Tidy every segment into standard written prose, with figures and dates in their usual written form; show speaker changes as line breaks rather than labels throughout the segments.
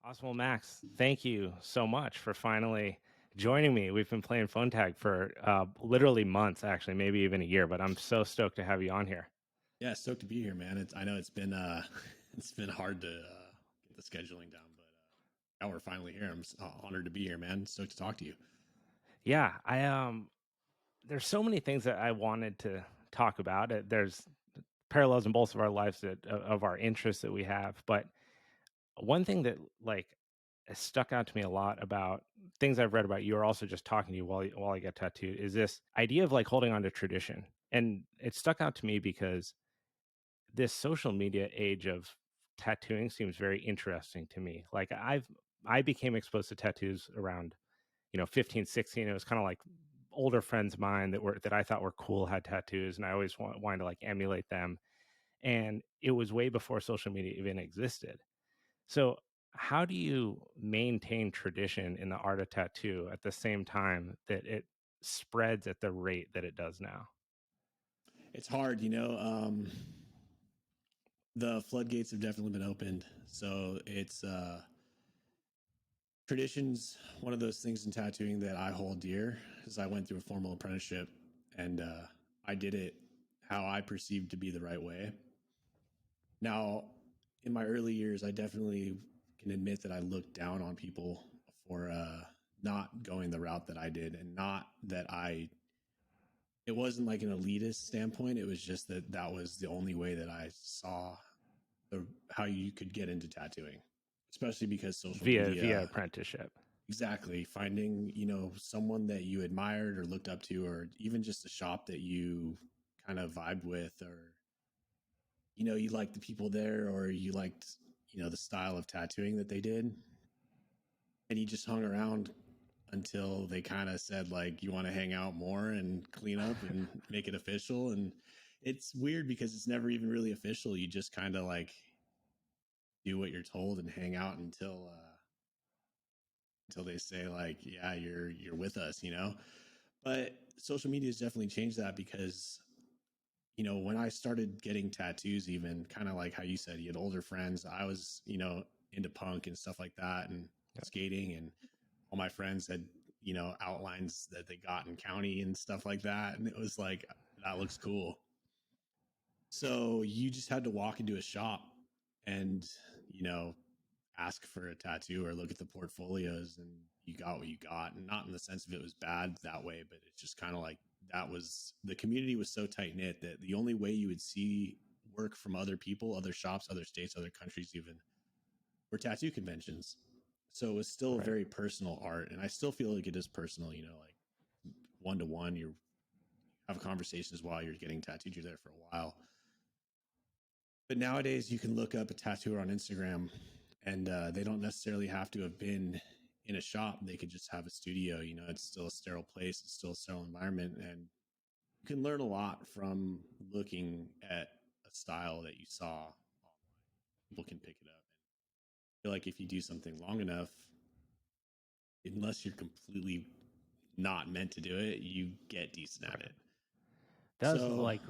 Awesome. Well, Max, thank you so much for finally joining me. We've been playing phone tag for literally months, actually, maybe even a year, but I'm so stoked to have you on here.
Yeah, stoked to be here, man. I know it's been it's been hard to get the scheduling down, but now we're finally here. I'm honored to be here, man. Stoked to talk to you.
Yeah, there's so many things that I wanted to talk about. There's parallels in both of our lives of our interests that we have, but one thing that has stuck out to me a lot about things I've read about you, or also just talking to you while I get tattooed, is this idea of like holding on to tradition. And it stuck out to me because this social media age of tattooing seems very interesting to me. I became exposed to tattoos around, 15, 16. It was kind of like older friends of mine that I thought were cool had tattoos, and I always wanted to like emulate them. And it was way before social media even existed. So how do you maintain tradition in the art of tattoo at the same time that it spreads at the rate that it does now?
It's hard, the floodgates have definitely been opened. So it's traditions. One of those things in tattooing that I hold dear is I went through a formal apprenticeship, and I did it how I perceived to be the right way. Now, in my early years, I definitely can admit that I looked down on people for not going the route that I did, and not that it wasn't like an elitist standpoint. It was just that that was the only way that I saw how you could get into tattooing, especially because social
Via
media.
apprenticeship.
Exactly. Finding, someone that you admired or looked up to, or even just a shop that you kind of vibed with, or you liked the people there, or you liked, the style of tattooing that they did. And you just hung around until they kind of said, like, you want to hang out more and clean up and make it official. And it's weird because it's never even really official. You just kind of like do what you're told and hang out until they say, like, yeah, you're with us. But social media has definitely changed that because when I started getting tattoos, even kind of like how you said, you had older friends. I was, into punk and stuff like that, and
Yep.
skating, and all my friends had, outlines that they got in county and stuff like that. And it was like, that looks cool. So you just had to walk into a shop and, you know, ask for a tattoo or look at the portfolios, and you got what you got. And not in the sense of it was bad that way, but it's just kind of like that was the community was so tight knit that the only way you would see work from other people, other shops, other states, other countries, even were tattoo conventions. So it was still a
Right.
very personal art. And I still feel like it is personal, like one to one, you have conversations while you're getting tattooed, you're there for a while. But nowadays, you can look up a tattooer on Instagram, and they don't necessarily have to have been in a shop. They could just have a studio. It's still a sterile place, it's still a sterile environment, and you can learn a lot from looking at a style that you saw online. People can pick it up. And I feel like if you do something long enough, unless you're completely not meant to do it, you get decent at
Right.
it.
That was
So,
like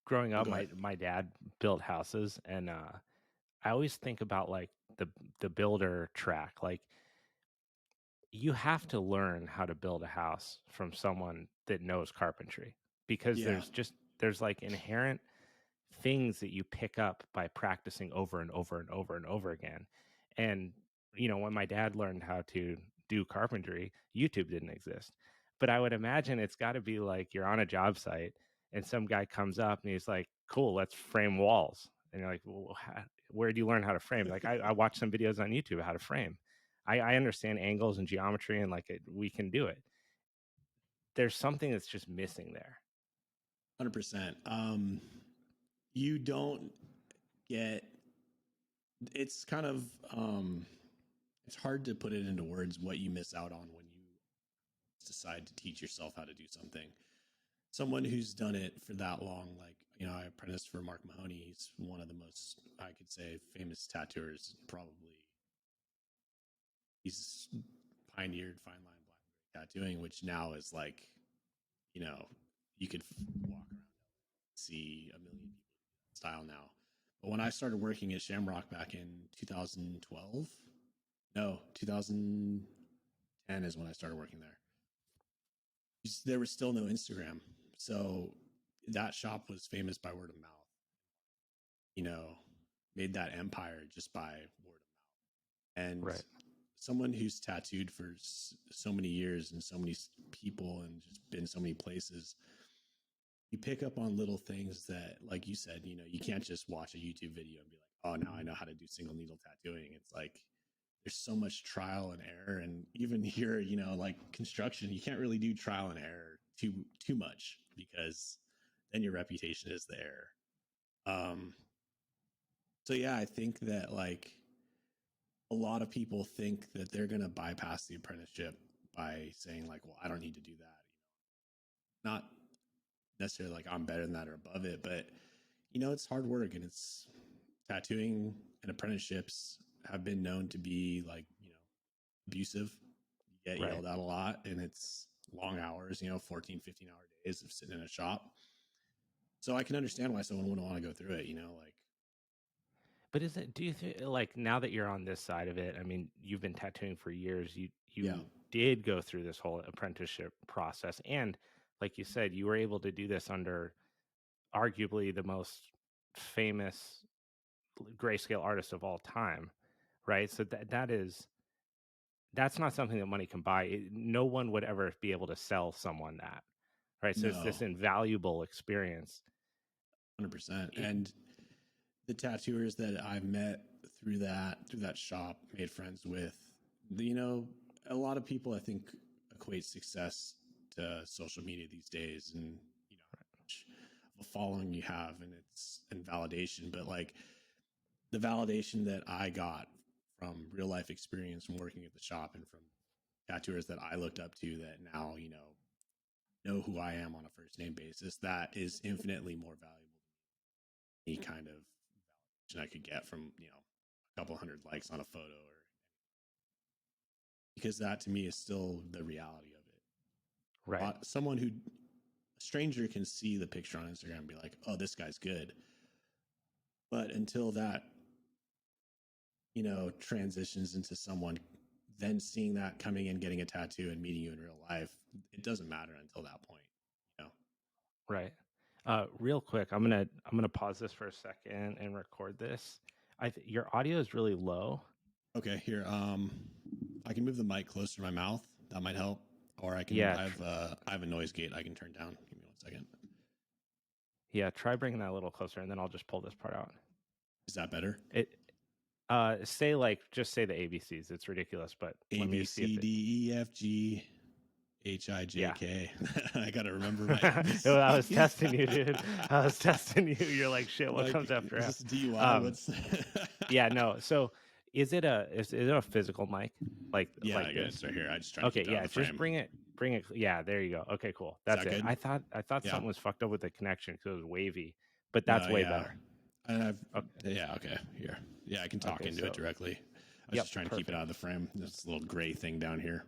growing
oh,
up,
go ahead.
my dad built houses, and I always think about like the builder track. Like you have to learn how to build a house from someone that knows carpentry, because
Yeah,
there's like inherent things that you pick up by practicing over and over and over and over again. And when my dad learned how to do carpentry, YouTube didn't exist. But I would imagine it's got to be like you're on a job site and some guy comes up and he's like, "Cool, let's frame walls." And you're like, "Well, where do you learn how to frame?" Like I watched some videos on YouTube how to frame. I understand angles and geometry, and we can do it. There's something that's just missing there.
100%. You don't get it's kind of it's hard to put it into words what you miss out on when you decide to teach yourself how to do something. Someone who's done it for that long, like, I apprenticed for Mark Mahoney. He's one of the most, I could say, famous tattooers. Probably he's pioneered fine line black and gray tattooing, which now is like, you know you could walk around and see a million people style now. But when I started working at Shamrock back in 2012, No, 2010 is when I started working there. There was still no Instagram. So that shop was famous by word of mouth, you know, made that empire just by word of mouth. And
Right.
someone who's tattooed for so many years and so many people and just been so many places, you pick up on little things that, like you said, you can't just watch a YouTube video and be like, oh, now I know how to do single needle tattooing. It's like there's so much trial and error. And even here, like construction, you can't really do trial and error too much, because then your reputation is there. So yeah, I think that like a lot of people think that they're going to bypass the apprenticeship by saying like, well, I don't need to do that. Not necessarily like I'm better than that or above it, but it's hard work, and it's tattooing and apprenticeships have been known to be like, abusive. You get
Right.
yelled at a lot, and it's long hours, 14, 15-hour days of sitting in a shop. So I can understand why someone wouldn't want to go through it, like,
But do you think, like, now that you're on this side of it, I mean, you've been tattooing for years,
yeah,
you did go through this whole apprenticeship process, and like you said, you were able to do this under arguably the most famous grayscale artist of all time, right? So that's not something that money can buy. No one would ever be able to sell someone that, right? So it's
no,
this invaluable experience.
100%.
It,
And the tattooers that I've met through that shop, made friends with, a lot of people I think equate success to social media these days, and how much of a following you have, and validation. But like the validation that I got from real life experience from working at the shop, and from tattooers that I looked up to that now know who I am on a first name basis, that is infinitely more valuable than any kind of validation I could get from a couple hundred likes on a photo, or because that to me is still the reality of it.
right,
Someone who a stranger can see the picture on Instagram and be like, oh, this guy's good. But until that, transitions into someone then seeing that, coming in, getting a tattoo, and meeting you in real life, it doesn't matter until that point. You know?
right. Real quick, I'm gonna pause this for a second and record this. Your audio is really low.
Okay, here. I can move the mic closer to my mouth. That might help. Or I can.
Yeah,
I have a noise gate I can turn down. Give me 1 second.
yeah. Try bringing that a little closer, and then I'll just pull this part out.
Is that better?
It just say the ABCs. It's ridiculous, but
A
let me
B
see if
C
it.
D E F G H I J
Yeah.
K. I gotta remember my
I was
ABCs.
testing you, dude. I was testing you. You're like, shit. What
Like,
comes after
is
F?
this DUI?
Um,
What's?
yeah, no. So, is it a physical mic
Yeah,
like
I got it.
this?
It's right here. I just trying to
Okay,
keep it out of
yeah.
the
Just
frame.
bring it. Yeah, there you go. Okay, cool.
Is
That's
that
it.
good?
I thought
Yeah.
something was fucked up with the connection because it was wavy, but
No,
that's way
yeah.
better.
And
Okay.
yeah, okay. Here. Yeah, I can talk
Okay.
into it
So,
directly. I was
yep.
just trying to keep it out
Perfect.
of the frame. This little gray thing down here.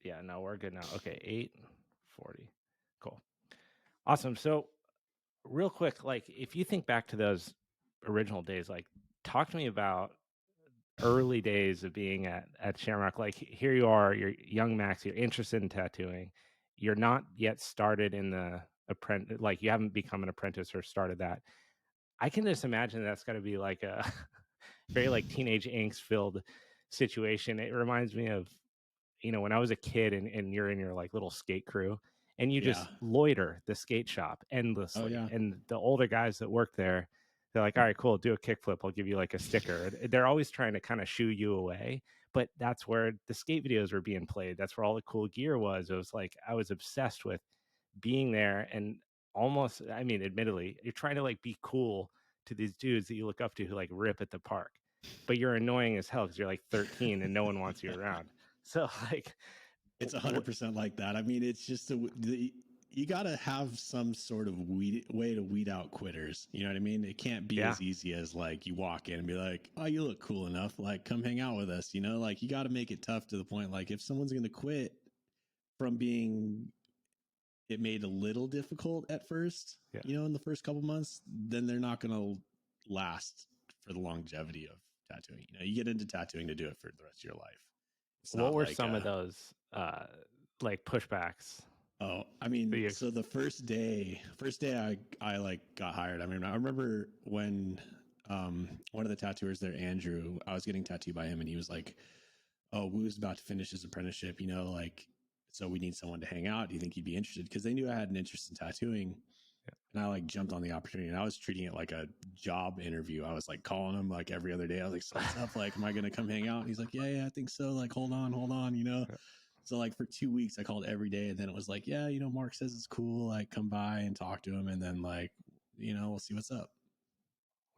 Yeah. No, we're good now. Okay. 840. Cool. Awesome. So, real quick, like if you think back to those original days, like talk to me about early days of being at Shamrock. Like here you are, you're young Max, you're interested in tattooing. You're not yet started in the apprentice, like you haven't become an apprentice or started that. I can just imagine that's got to be like a very like teenage angst filled situation. It reminds me of, when I was a kid and you're in your like little skate crew and you
Yeah.
just loiter the skate shop
Oh
endlessly.
yeah.
And the older guys that work there, they're like, all right, cool, do a kickflip. I'll give you like a sticker. They're always trying to kind of shoo you away. But that's where the skate videos were being played. That's where all the cool gear was. It was like I was obsessed with being there and almost, I mean, admittedly, you're trying to like be cool to these dudes that you look up to who like rip at the park. But you're annoying as hell because you're like 13 and no one wants you around. So like,
It's 100% like that. I mean, it's just you got to have some sort of way to weed out quitters. You know what I mean? It can't be
yeah,
as easy as like you walk in and be like, "Oh, you look cool enough. Like, come hang out with us." Like you got to make it tough to the point. Like, if someone's going to quit from being it made a little difficult at first,
yeah,
in the first couple months, then they're not going to last for the longevity of tattooing. You know, you get into tattooing to do it for the rest of your life. It's
What
not
were
like
some of those like pushbacks
oh, I mean,
that you
so the first day I like got hired. I mean, I remember when one of the tattooers there, Andrew, I was getting tattooed by him, and he was like, "Oh, Woo's about to finish his apprenticeship, you know, like, so we need someone to hang out. Do you think you'd be interested?" Because they knew I had an interest in tattooing, and I like jumped on the opportunity, and I was treating it like a job interview. I was like calling him like every other day. I was like, "So what's up? Like, am I gonna come hang out?" And he's like, "Yeah, I think so. Like, hold on, you know." So like for 2 weeks, I called every day, and then it was like, "Yeah, you know, Mark says it's cool. Like, come by and talk to him, and then like, you know, we'll see what's up."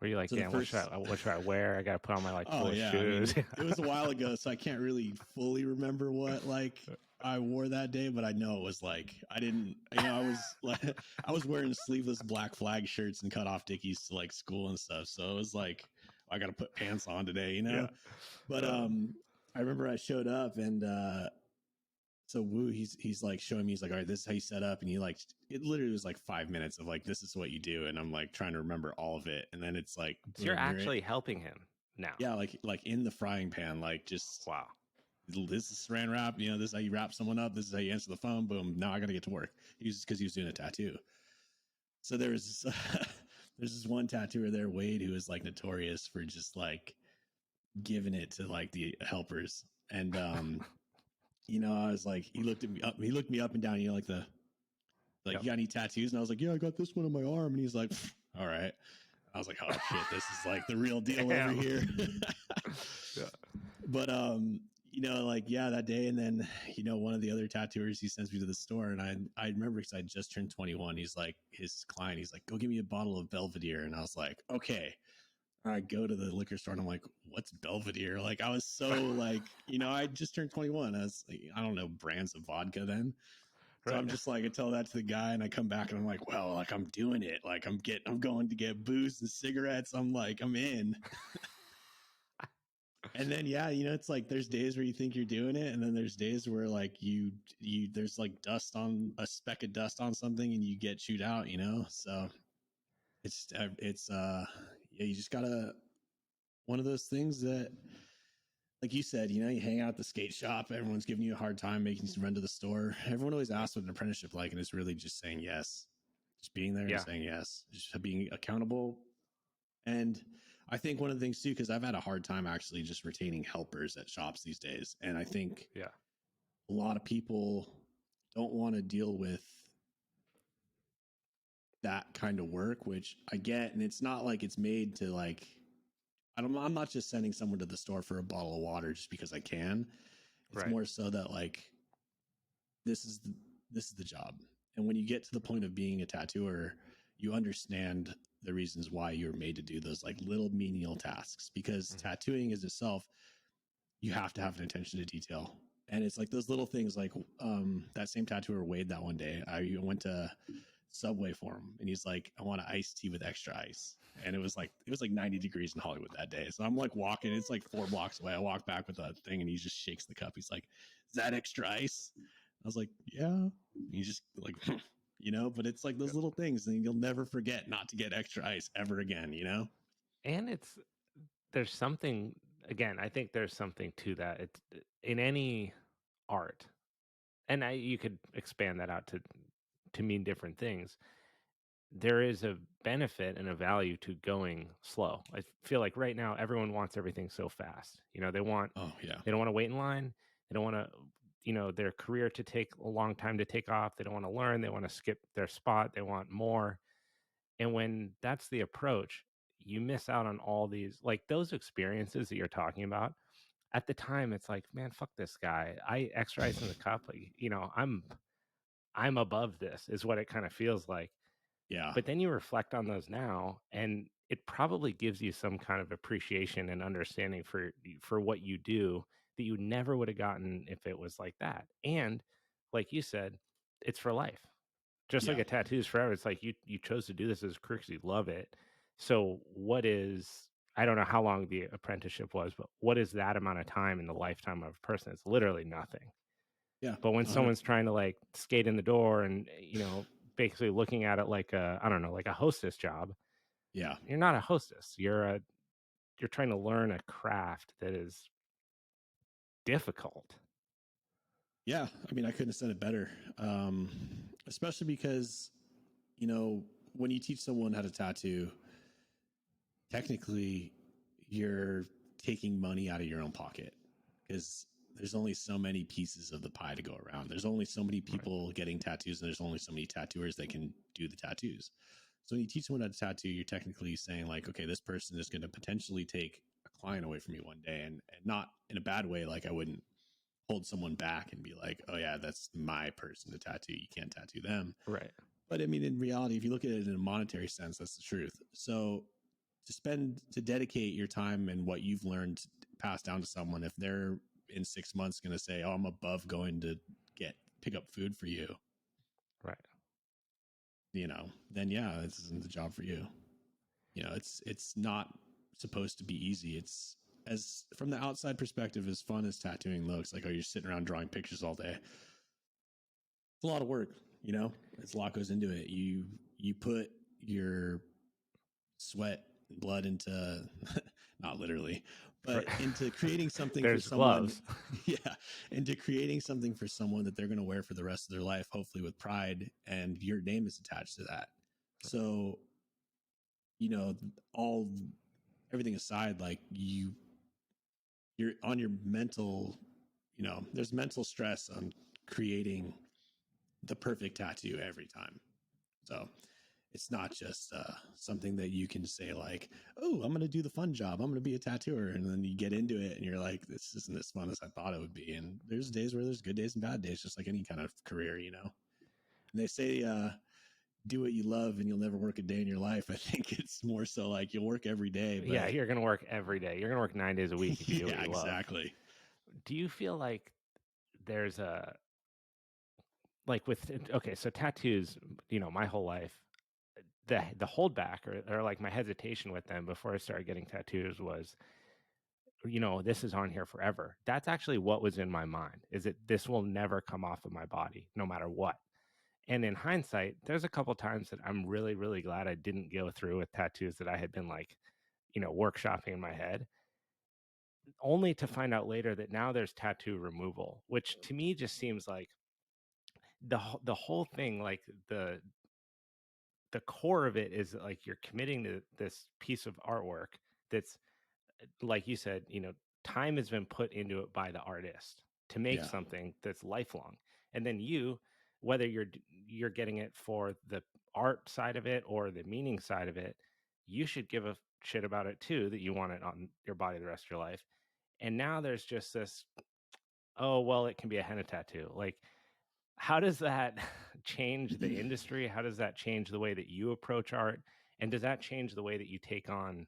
were you like,
So the
damn,
first,
what should I wear? I got to put on my like
oh
coolest
yeah, I
shoes.
mean, it was a while ago, so I can't really fully remember what like I wore that day, but I know it was like I didn't, you know, I was like I was wearing sleeveless Black Flag shirts and cut off dickies to like school and stuff, so it was like I got to put pants on today, you
Yeah.
know. But I remember I showed up and so Woo, he's like showing me, he's like, all right, this is how you set up. And he like, it literally was like 5 minutes of like, this is what you do. And I'm like trying to remember all of it. And then it's like,
So you're
boom, you're it.
actually helping him now.
Yeah. Like in the frying pan, like just,
Wow.
this is saran wrap, you know, this is how you wrap someone up. This is how you answer the phone. Boom. Now I got to get to work. Cause he was doing a tattoo. So there's this one tattooer there, Wade, who is like notorious for just like giving it to like the helpers. And, you know, I was like, he looked me up and down, you know, like like,
Yep.
you got any tattoos? And I was like, yeah, I got this one on my arm. And he's like, all right. I was like, oh shit, this is like the real deal
Damn.
over here.
Yeah.
But you know, like, yeah, that day, and then, you know, one of the other tattooers, he sends me to the store, and I remember because I just turned 21. He's like, his client, he's like, go get me a bottle of Belvedere. And I was like, okay. I go to the liquor store and I'm like, what's Belvedere? Like, I was so like, you know, I just turned 21. I was like, I don't know brands of vodka then. So
Right.
I'm just like, I tell that to the guy, and I come back and I'm like, well, like I'm doing it. Like I'm going to get booze and cigarettes. I'm like, I'm in. And then yeah, you know, it's like there's days where you think you're doing it, and then there's days where like you there's like dust on a speck of dust on something, and you get chewed out. You know, so it's yeah, you just gotta one of those things that like you said, you know, you hang out at the skate shop, everyone's giving you a hard time, making you run to the store. Everyone always asks what an apprenticeship like, and it's really just saying yes, just being there and
Yeah.
saying yes, just being accountable. And I think one of the things too, because I've had a hard time actually just retaining helpers at shops these days, and I think
Yeah.
a lot of people don't want to deal with that kind of work, which I get, and it's not like it's made to like I'm not just sending someone to the store for a bottle of water just because I can. It's
Right.
more so that like this is the job. And when you get to the point of being a tattooer, you understand the reasons why you're made to do those like little menial tasks, because tattooing is itself, you have to have an attention to detail. And it's like those little things like that same tattooer Wade, that one day I went to Subway for him, and he's like, I want an iced tea with extra ice. And it was like 90 degrees in Hollywood that day. So I'm like walking, it's like 4 blocks away. I walk back with that thing, and he just shakes the cup. He's like, is that extra ice? I was like, yeah. And he's just like, you know, but it's like those little things, and you'll never forget not to get extra ice ever again, you know?
And there's something, again, I think there's something to that. It's in any art, and you could expand that out to mean different things. There is a benefit and a value to going slow. I feel like right now everyone wants everything so fast. You know,
Oh yeah.
they don't want to wait in line. They don't want to, you know, their career to take a long time to take off. They don't want to learn. They want to skip their spot. They want more. And when that's the approach, you miss out on all these, like those experiences that you're talking about. At the time, it's like, man, fuck this guy. I extra ice in the cup. Like, you know, I'm above this, is what it kind of feels like.
Yeah.
But then you reflect on those now, and it probably gives you some kind of appreciation and understanding for what you do that you never would have gotten if it was like that. And like you said, it's for life. Just like
Yeah.
a tattoo is forever. It's like you chose to do this as a career because you love it. So what is, I don't know how long the apprenticeship was, but what is that amount of time in the lifetime of a person? It's literally nothing.
Yeah.
But when
100.
someone's trying to like skate in the door and, you know, basically looking at it like a, I don't know, like a hostess job,
Yeah.
you're not a hostess. You're you're trying to learn a craft that is difficult.
Yeah, I mean, I couldn't have said it better. Especially because, you know, when you teach someone how to tattoo, technically you're taking money out of your own pocket because there's only so many pieces of the pie to go around. There's only so many people getting tattoos, and there's only so many tattooers that can do the tattoos. So when you teach someone how to tattoo, you're technically saying like, okay, this person is going to potentially take a client away from me one day, and not in a bad way. Like I wouldn't hold someone back and be like, oh yeah, that's my person to tattoo. You can't tattoo them.
Right.
But I mean, in reality, if you look at it in a monetary sense, that's the truth. So to dedicate your time and what you've learned to pass down to someone, if they're in 6 months going to say, oh, I'm above going to pick up food for you,
Right.
you know, then yeah, this isn't the job for you. You know, it's not supposed to be easy. It's, as from the outside perspective, as fun as tattooing looks, like, oh, you're sitting around drawing pictures all day. It's a lot of work, you know, it's a lot goes into it. You put your sweat and blood into not literally, but
Right.
into creating something for
There's
someone.
gloves.
Yeah, into creating something for someone that they're going to wear for the rest of their life, hopefully with pride, and your name is attached to that. So, you know, all everything aside, like you're on your mental, you know, there's mental stress on creating the perfect tattoo every time. So it's not just something that you can say like, oh, I'm going to do the fun job, I'm going to be a tattooer, and then you get into it and you're like, this isn't as fun as I thought it would be. And there's days where there's good days and bad days, just like any kind of career, you know. And they say do what you love and you'll never work a day in your life. I think it's more so like you'll work every day,
Yeah,
but
you're going to work every day. You're going to work 9 days a week if you do what
yeah,
you love.
exactly.
Do you feel like there's a like with okay, so tattoos, you know, my whole life, the holdback or like my hesitation with them before I started getting tattoos was, you know, this is on here forever. That's actually what was in my mind, is that this will never come off of my body no matter what. And in hindsight, there's a couple times that I'm really, really glad I didn't go through with tattoos that I had been like, you know, workshopping in my head, only to find out later that now there's tattoo removal, which to me just seems like the whole thing, like the core of it is like you're committing to this piece of artwork that's, like you said, you know, time has been put into it by the artist to make
Yeah.
something that's lifelong. And then you, whether you're getting it for the art side of it or the meaning side of it, you should give a shit about it too, that you want it on your body the rest of your life. And now there's just this, oh, well, it can be a henna tattoo. Like, how does that change the industry? How does that change the way that you approach art? And does that change the way that you take on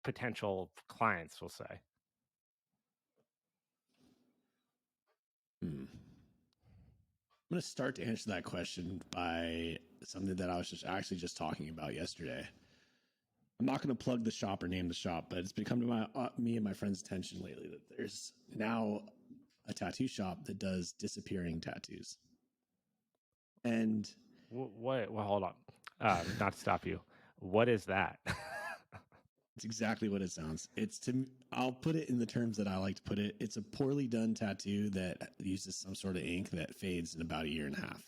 potential clients, we'll say?
Hmm. I'm going to start to answer that question by something that I was just talking about yesterday. I'm not going to plug the shop or name the shop, but it's been come to me and my friend's attention lately that there's now a tattoo shop that does disappearing tattoos. And
What? Well, hold on. Not to stop you. What is that?
it's exactly what it sounds. I'll put it in the terms that I like to put it. It's a poorly done tattoo that uses some sort of ink that fades in about a year and a half.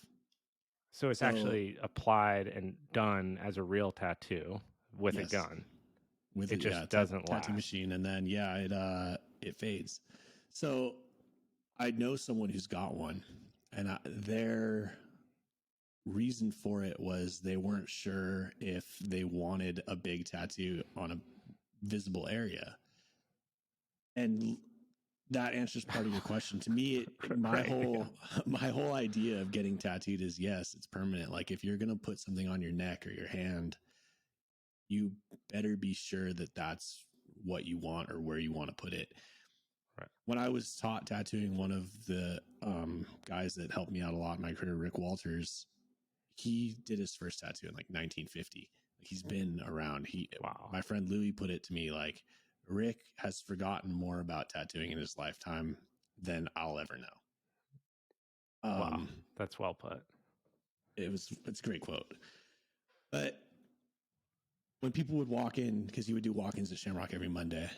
So it's
So,
actually applied and done as a real tattoo with a
yes,
gun.
with
It
it, yeah,
just doesn't
tattoo
last.
machine, and then yeah, it fades. So I know someone who's got one, and their reason for it was they weren't sure if they wanted a big tattoo on a visible area. And that answers part of your question. To me,
Right. Yeah.
my whole idea of getting tattooed is yes, it's permanent. Like if you're gonna put something on your neck or your hand, you better be sure that that's what you want or where you want to put it.
Right.
When I was taught tattooing, one of the guys that helped me out a lot in my career, Rick Walters, he did his first tattoo in like 1950. Like he's been around.
Wow.
My friend Louis put it to me like, Rick has forgotten more about tattooing in his lifetime than I'll ever know.
Wow. That's well put.
It's a great quote. But when people would walk in, because he would do walk-ins at Shamrock every Monday,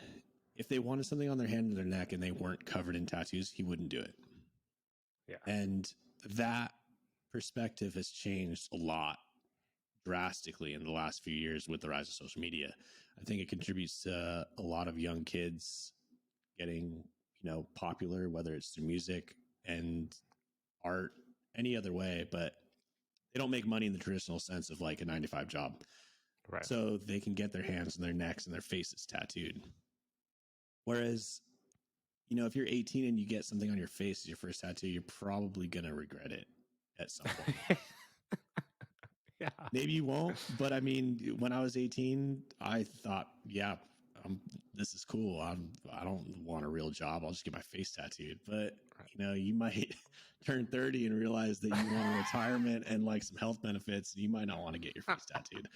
if they wanted something on their hand or their neck and they weren't covered in tattoos, he wouldn't do it.
Yeah.
And that perspective has changed a lot drastically in the last few years with the rise of social media. I think it contributes to a lot of young kids getting, popular, whether it's through music and art, any other way, but they don't make money in the traditional sense of like a 9 to 5 job.
Right.
So they can get their hands and their necks and their faces tattooed. Whereas, if you're 18 and you get something on your face as your first tattoo, you're probably going to regret it at some point.
Yeah.
Maybe you won't, but I mean, when I was 18, I thought, yeah, this is cool. I don't want a real job. I'll just get my face tattooed. But
Right.
you might turn 30 and realize that you want a retirement and like some health benefits. You might not want to get your face tattooed.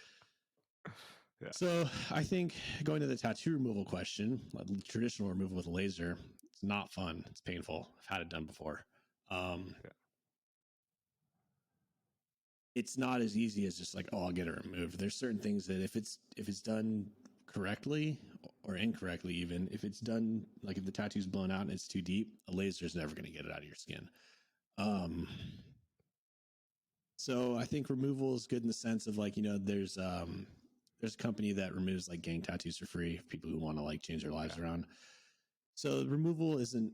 Yeah.
So I think going to the tattoo removal question, like traditional removal with a laser, it's not fun. It's painful. I've had it done before.
Yeah.
It's not as easy as just like, oh, I'll get it removed. There's certain things that if it's done correctly or incorrectly, even if it's done, like if the tattoo's blown out and it's too deep, a laser is never going to get it out of your skin. So I think removal is good in the sense of like, there's a company that removes like gang tattoos for free for people who want to like change their lives around. So removal isn't,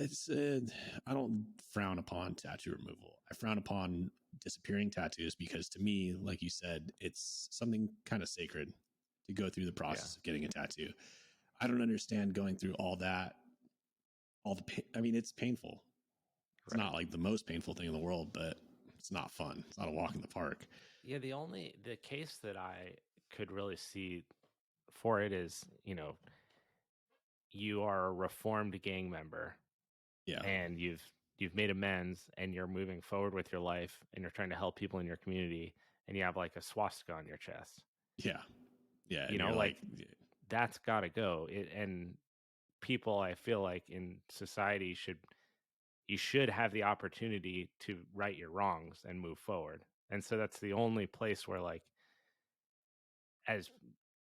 I don't frown upon tattoo removal. I frown upon disappearing tattoos because to me, like you said, it's something kind of sacred to go through the process of getting a tattoo. I don't understand going through all that, I mean, it's painful. It's
Right.
not like the most painful thing in the world, but it's not fun. It's not a walk in the park.
Yeah. The case that I could really see for it is, you are a reformed gang member
Yeah.
and you've made amends and you're moving forward with your life and you're trying to help people in your community and you have like a swastika on your chest.
Yeah. Yeah. And you're
Like
like,
that's got to go. And people, I feel like in society you should have the opportunity to right your wrongs and move forward. And so that's the only place where like as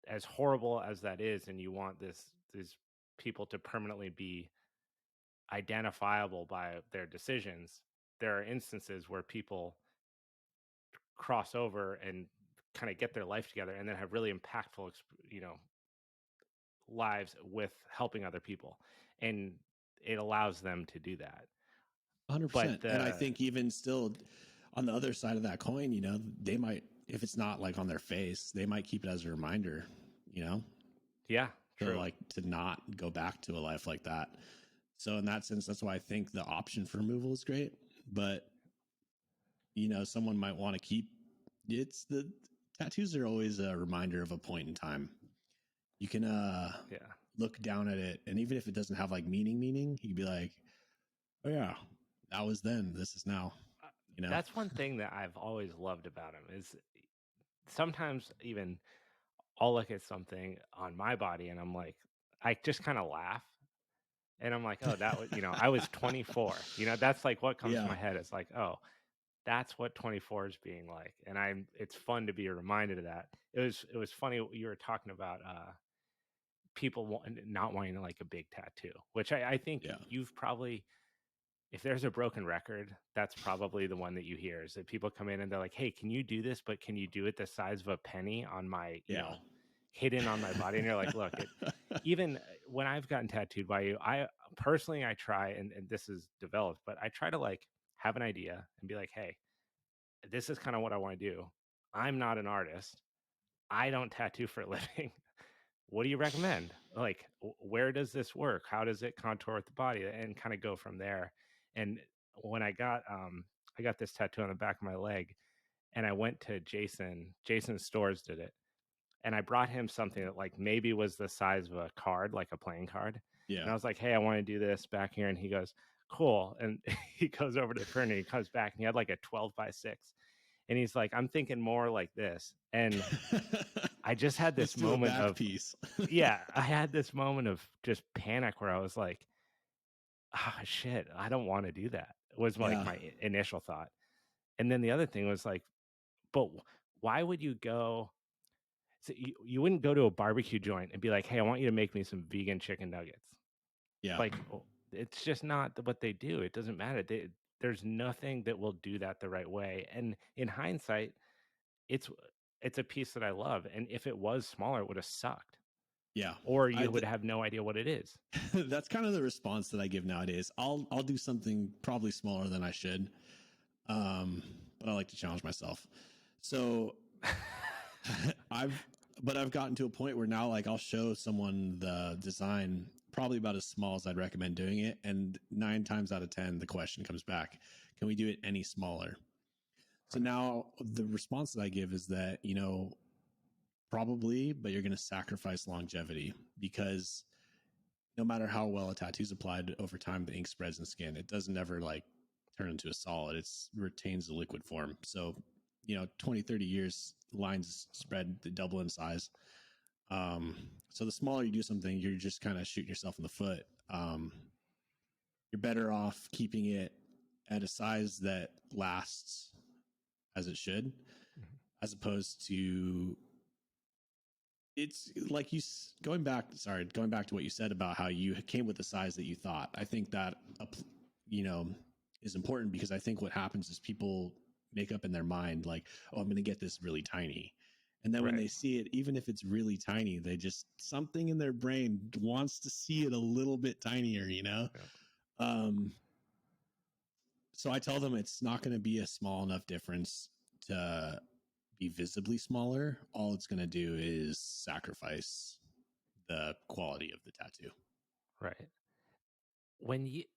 as horrible as that is, and you want these people to permanently be identifiable by their decisions, there are instances where people cross over and kind of get their life together and then have really impactful lives with helping other people, and it allows them to do that. But
100%. And I think even still on the other side of that coin, they might, if it's not like on their face, they might keep it as a reminder,
yeah,
to
true.
like to not go back to a life like that. So in that sense, that's why I think the option for removal is great. But someone might want to keep the tattoos are always a reminder of a point in time. You can
Yeah.
look down at it, and even if it doesn't have like meaning, you can be like, oh yeah, that was then, this is now.
That's one thing that I've always loved about him is sometimes even I'll look at something on my body and I'm like, I just kind of laugh. And I'm like, oh, that was, I was 24. That's like what comes to
Yeah.
my head. It's like, oh, that's what 24 is being like. And it's fun to be reminded of that. It was funny. You were talking about people not wanting like a big tattoo, which I think
Yeah.
you've probably, if there's a broken record, that's probably the one that you hear is that people come in and they're like, hey, can you do this? But can you do it the size of a penny on my,
Yeah.
hidden on my body? And you're like, look, even when I've gotten tattooed by you, I personally, I try, and this is developed, but I try to like have an idea and be like, hey, this is kind of what I want to do. I'm not an artist. I don't tattoo for a living. What do you recommend? Like, where does this work? How does it contour with the body? And kind of go from there. And when I got this tattoo on the back of my leg, and I went to Jason's stores did it, and I brought him something that like maybe was the size of a card, like a playing card. And
Yeah.
I was like, hey, I want to do this back here. And he goes, cool. And he goes over to the printer, he comes back and he had like a 12x6. And he's like, I'm thinking more like this. And I just had
Let's
this
do a
moment
back
of,
piece.
yeah, I had this moment of just panic where I was like, ah, shit, I don't want to do that. Was like
Yeah.
my initial thought. And then the other thing was like, but why would you go? So you wouldn't go to a barbecue joint and be like, "Hey, I want you to make me some vegan chicken nuggets."
Yeah.
Like, it's just not what they do. It doesn't matter. There's nothing that will do that the right way. And in hindsight, it's it's a piece that I love. And if it was smaller, it would have sucked,
Yeah.
or you would have no idea what it is.
That's kind of the response that I give nowadays. I'll do something probably smaller than I should, but I like to challenge myself. So I've gotten to a point where now, like, I'll show someone the design probably about as small as I'd recommend doing it, and 9 times out of 10 the question comes back, can we do it any smaller? So now the response that I give is that, probably, but you're going to sacrifice longevity, because no matter how well a tattoo is applied over time, the ink spreads in skin. It doesn't ever like turn into a solid. It retains the liquid form. So, 20, 30 years, lines spread, they double in size. So the smaller you do something, you're just kind of shooting yourself in the foot. You're better off keeping it at a size that lasts as it should, as opposed to, it's like going back to what you said about how you came with the size that you thought. I think that, is important, because I think what happens is people make up in their mind, like, oh, I'm going to get this really tiny. And then when they see it, even if it's really tiny, they just, something in their brain wants to see it a little bit tinier, So I tell them it's not going to be a small enough difference to be visibly smaller. All it's going to do is sacrifice the quality of the tattoo.
Right.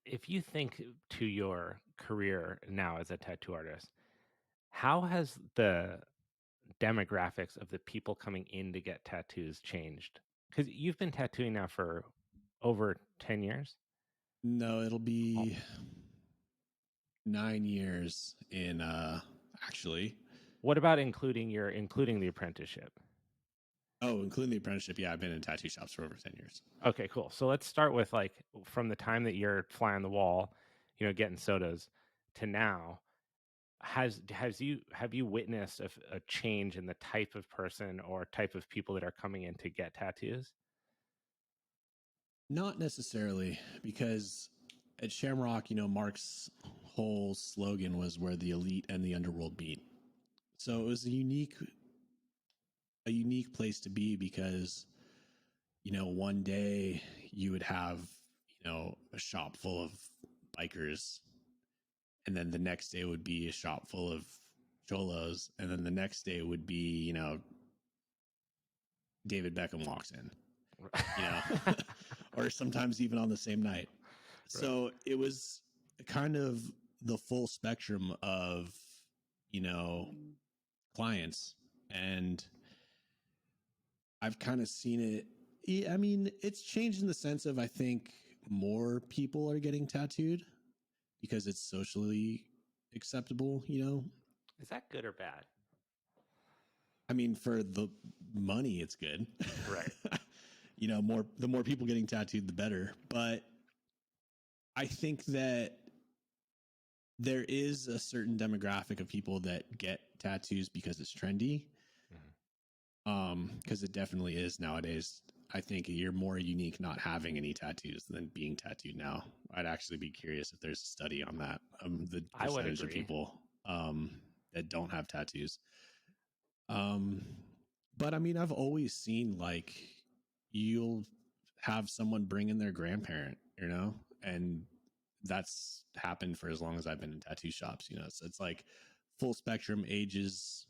If you think to your career now as a tattoo artist, how has the demographics of the people coming in to get tattoos changed? Because you've been tattooing now for over 10 years.
No, it'll be 9 years in actually.
What about including the apprenticeship?
Oh, including the apprenticeship. Yeah, I've been in tattoo shops for over 10 years.
Okay, cool. So let's start with, like, from the time that you're fly on the wall, getting sodas, to now. Have you witnessed a change in the type of person or type of people that are coming in to get tattoos?
Not necessarily, because at Shamrock, Mark's whole slogan was where the elite and the underworld meet. So it was a unique place to be, because one day you would have a shop full of bikers, and then the next day would be a shop full of cholos, and then the next day would be David Beckham walks in, or sometimes even on the same night. So it was kind of the full spectrum of clients, and I've kind of seen it. I mean, it's changed in the sense of, I think more people are getting tattooed because it's socially acceptable,
Is that good or bad?
I mean, for the money, it's good.
Right.
The more people getting tattooed, the better. But I think that there is a certain demographic of people that get tattoos because it's trendy. Because it definitely is nowadays. I think you're more unique not having any tattoos than being tattooed now. I'd actually be curious if there's a study on that. The percentage of people that don't have tattoos. But I mean, I've always seen, like, you'll have someone bring in their grandparent, and that's happened for as long as I've been in tattoo shops, so it's like full spectrum ages,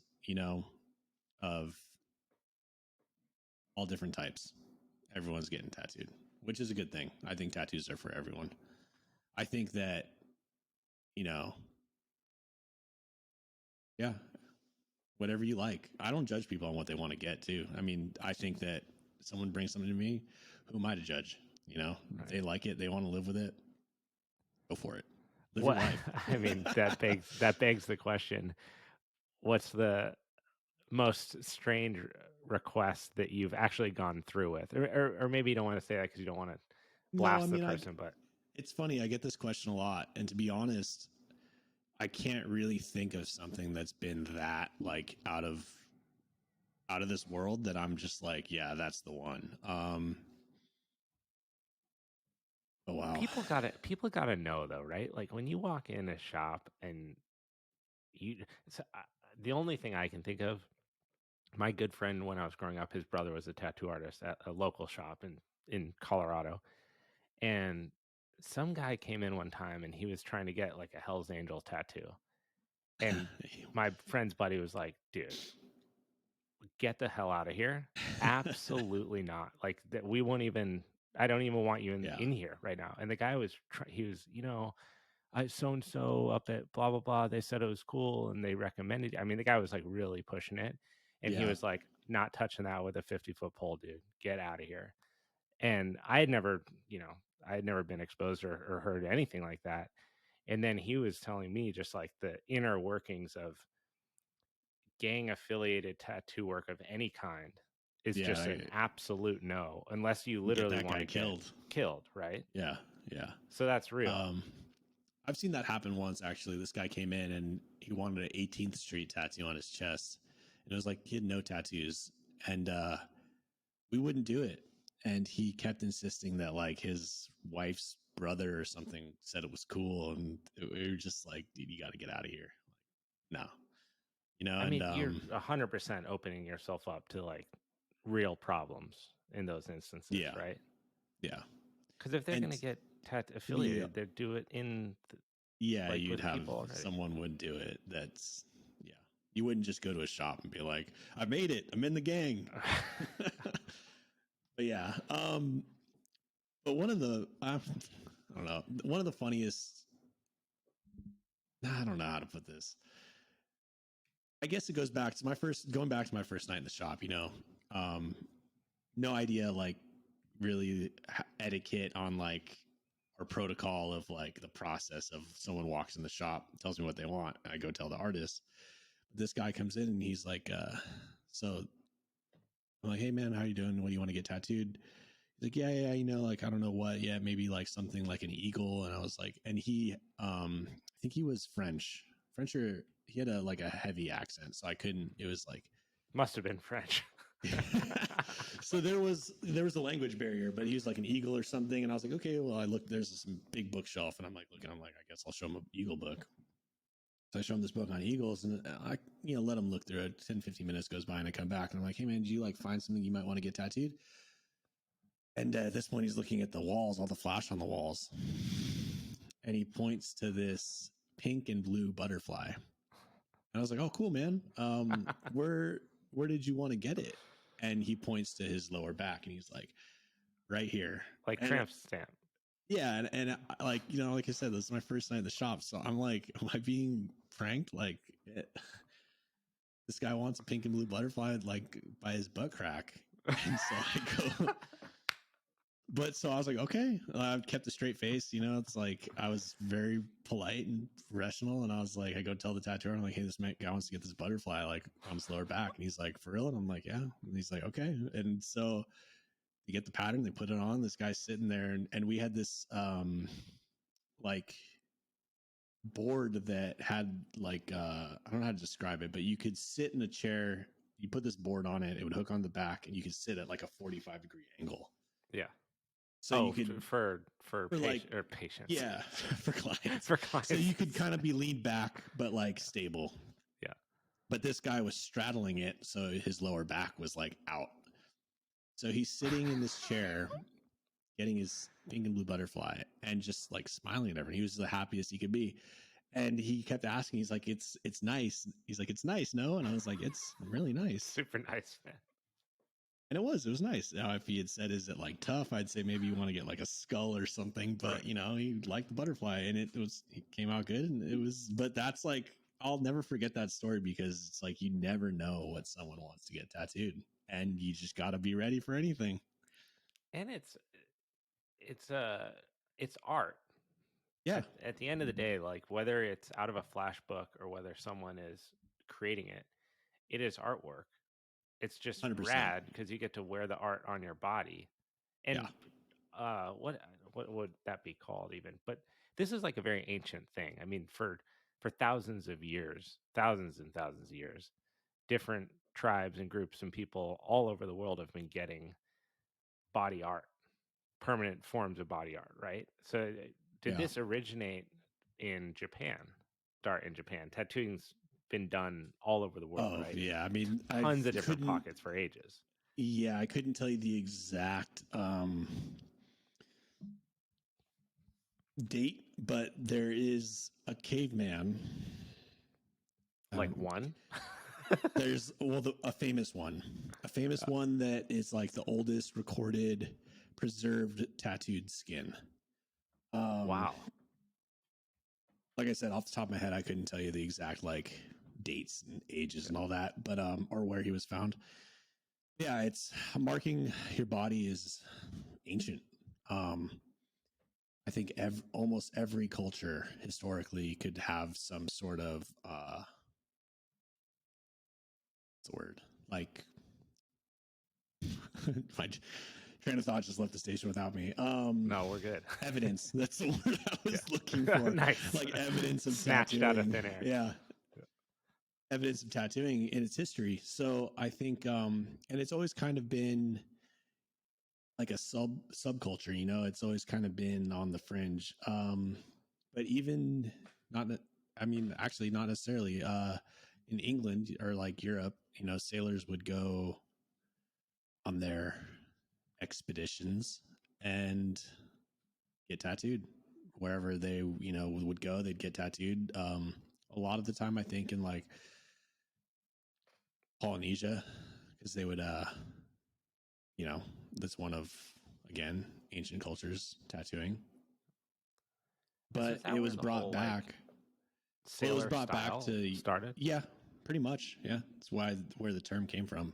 of all different types. Everyone's getting tattooed, which is a good thing. I think tattoos are for everyone. I think that, yeah, whatever you like. I don't judge people on what they want to get too. I mean, I think that someone brings something to me, who am I to judge? Right. They like it, they want to live with it. Go for it. Live your life.
I mean, that begs the question. What's the most strange request that you've actually gone through with? Or maybe you don't want to say that because you don't want to blast the person, but
it's funny. I get this question a lot. And to be honest, I can't really think of something that's been that, like, out of out of this world that I'm just like, yeah, that's the one. Oh wow.
People gotta know though, right? Like when you walk in a shop and the only thing I can think of, my good friend when I was growing up, his brother was a tattoo artist at a local shop in Colorado, and some guy came in one time and he was trying to get like a Hell's Angel tattoo, and my friend's buddy was like, "Dude, get the hell out of here. Absolutely not. Like that we won't even I don't even want you
Yeah.
in here right now." And the guy was he was, I so and so up at blah blah blah. They said it was cool and they recommended. I mean, the guy was like really pushing it, and he
Yeah.
was like, "Not touching that with a 50-foot pole, dude. Get out of here." And I had never, I had never been exposed or heard anything like that. And then he was telling me just like the inner workings of gang affiliated tattoo work of any kind is
Yeah.
just an absolute no, unless you
Get
literally
that
want
guy
to get
killed.
killed, right?
Yeah. Yeah.
So that's real.
Um, I've seen that happen once actually. This guy came in and he wanted an 18th Street tattoo on his chest. And it was like he had no tattoos. And we wouldn't do it. And he kept insisting that like his wife's brother or something said it was cool. And we were just like, dude, you got to get out of here. No,
I
and
mean, you're 100% opening yourself up to like real problems in those instances,
yeah,
right?
yeah.
Because if they're going
And
to get
to be,
affiliated, they do it
yeah,
like
you'd
with
have
people already.
someone would do it. That's, yeah. You wouldn't just go to a shop and be like, I made it. I'm in the gang. But yeah. But one of the, I don't know, one of the funniest, I don't know how to put this. I guess it goes back to going back to my first night in the shop, um, no idea, like really etiquette on like, or protocol of like the process of someone walks in the shop, tells me what they want. And I go tell the artist. This guy comes in and he's like, so I'm like, hey man, how you doing? What do you want to get tattooed? He's like, yeah, like, I don't know what, yeah, maybe like something like an eagle. And I was like, and I think he was French, or he had like a heavy accent. So I couldn't, it was like,
Must have been French.
so there was a language barrier, but he was like an eagle or something. And I was like, okay, well, I looked, there's some big bookshelf and I'm like, looking, I'm like, I guess I'll show him an eagle book. So I show him this book on eagles and I, let him look through it. 10, 15 minutes goes by and I come back and I'm like, hey man, did you like find something you might want to get tattooed? And at this point, he's looking at the walls, all the flash on the walls. And he points to this pink and blue butterfly. And I was like, oh, cool, man. Where did you want to get it? And he points to his lower back and he's like, right here.
Like
And
tramp stamp.
yeah. And like, like I said, this is my first night at the shop. So I'm like, am I being pranked? Like, this guy wants a pink and blue butterfly, like by his butt crack. And so I go, but so I was like, okay, I've kept a straight face. It's like I was very polite and professional. And I was like, I go tell the tattooer, I'm like, hey, this guy wants to get this butterfly like on his lower back. And he's like, for real? And I'm like, yeah. And he's like, okay. And so you get the pattern, they put it on. This guy's sitting there, and we had this like board that had like I don't know how to describe it, but you could sit in a chair. You put this board on it, it would hook on the back, and you could sit at like a 45-degree angle.
Yeah.
So you could
for
like,
patients.
yeah, for clients.
For clients.
So you could kind of be leaned back, but like stable.
Yeah.
But this guy was straddling it, so his lower back was like out. So he's sitting in this chair, getting his pink and blue butterfly, and just like smiling at everyone. He was the happiest he could be. And he kept asking, he's like, it's nice. He's like, it's nice, no? And I was like, it's really nice.
Super nice, man.
And it was nice. Now, if he had said, is it like tough? I'd say maybe you want to get like a skull or something, but
Right.
he liked the butterfly and it came out good. And but that's like, I'll never forget that story because it's like, you never know what someone wants to get tattooed and you just got to be ready for anything.
And it's it's art.
Yeah.
At the end of the day, like whether it's out of a flash book or whether someone is creating it, it is artwork. It's just
100%.
rad because you get to wear the art on your body. And what would that be called even? But this is like a very ancient thing. I mean, for thousands of years, thousands and thousands of years, different tribes and groups and people all over the world have been getting body art, permanent forms of body art, right? So, did
Yeah.
this originate in Japan? Start in Japan? Tattooing's been done all over the world,
Oh
right?
yeah. I mean, I
Tons of different
couldn't.
pockets for ages.
Yeah, I couldn't tell you the exact date, but there is a caveman.
Like
Um,
one?
there's a famous one that is like the oldest recorded preserved tattooed skin. Um,
Wow.
like I said, off the top of my head, I couldn't tell you the exact like dates and ages
Yeah.
and all that, but or where he was found. Yeah, it's marking your body is ancient. Um, I think almost every culture historically could have some sort of what's the word, like my train of thought just left the station without me.
No, we're good.
Evidence. That's the word I
Yeah.
was looking for.
Nice.
Like evidence of
Snatched out of
tattooing.
thin air.
Yeah.
Yeah.
Evidence of tattooing in its history. So I think and it's always kind of been like a subculture, you know, it's always kind of been on the fringe. But even not I mean, actually not necessarily. In England or like Europe, you know, sailors would go on their expeditions and get tattooed wherever they, you know, would go, they'd get tattooed. A lot of the time I think in like Polynesia, because they would you know, that's one of, again, ancient cultures, tattooing.
And so is
But
that
it
where
was
the
brought
whole like
back. Well, it was
sailor
brought back
style
to,
started?
yeah, pretty much. Yeah. That's where the term came from.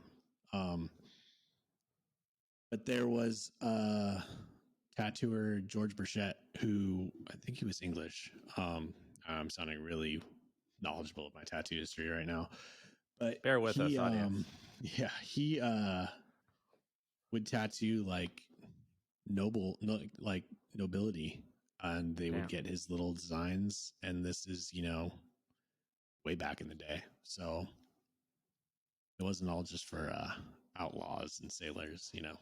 Um, but there was tattooer George Burchett, who I think he was English. I'm sounding really knowledgeable of my tattoo history right now. But
Bear with us, audience.
yeah, he would tattoo like noble, no, like nobility, and they would
Damn.
get his little designs. And this is, you know, way back in the day. So it wasn't all just for outlaws and sailors, you know.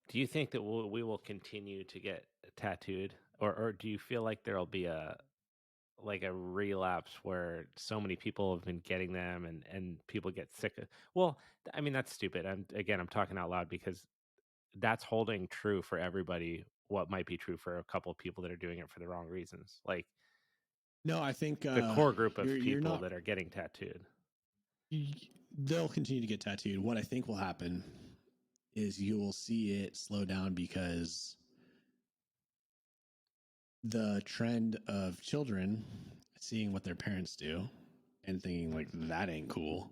Do you think that we will continue to get tattooed, or do you feel like there'll be a like a relapse where so many people have been getting them and people get sick of? Well, I mean that's stupid. I'm talking out loud because that's holding true for everybody. What might be true for a couple of people that are doing it for the wrong reasons, like
No, I think
the core group of
you're
people
not.
that are getting tattooed.
They'll continue to get tattooed. What I think will happen is you will see it slow down because the trend of children seeing what their parents do and thinking like that ain't cool.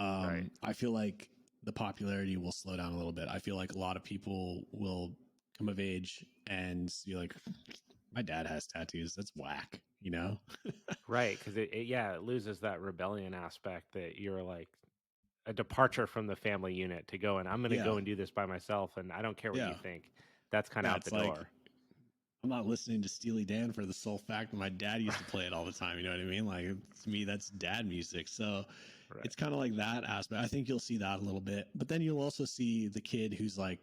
Right.
I feel like the popularity will slow down a little bit. I feel like a lot of people will come of age and be like, my dad has tattoos. That's whack, you know?
Right, because it loses that rebellion aspect that you're like a departure from the family unit to go and I'm going to
Yeah.
go and do this by myself and I don't care what you
Yeah.
think. That's kind of
Yeah.
out the
It's like,
door.
I'm not listening to Steely Dan for the sole fact that my dad used to play it all the time. You know what I mean? Like, to me, that's dad music. So
Right.
it's kind of like that aspect. I think you'll see that a little bit. But then you'll also see the kid who's like,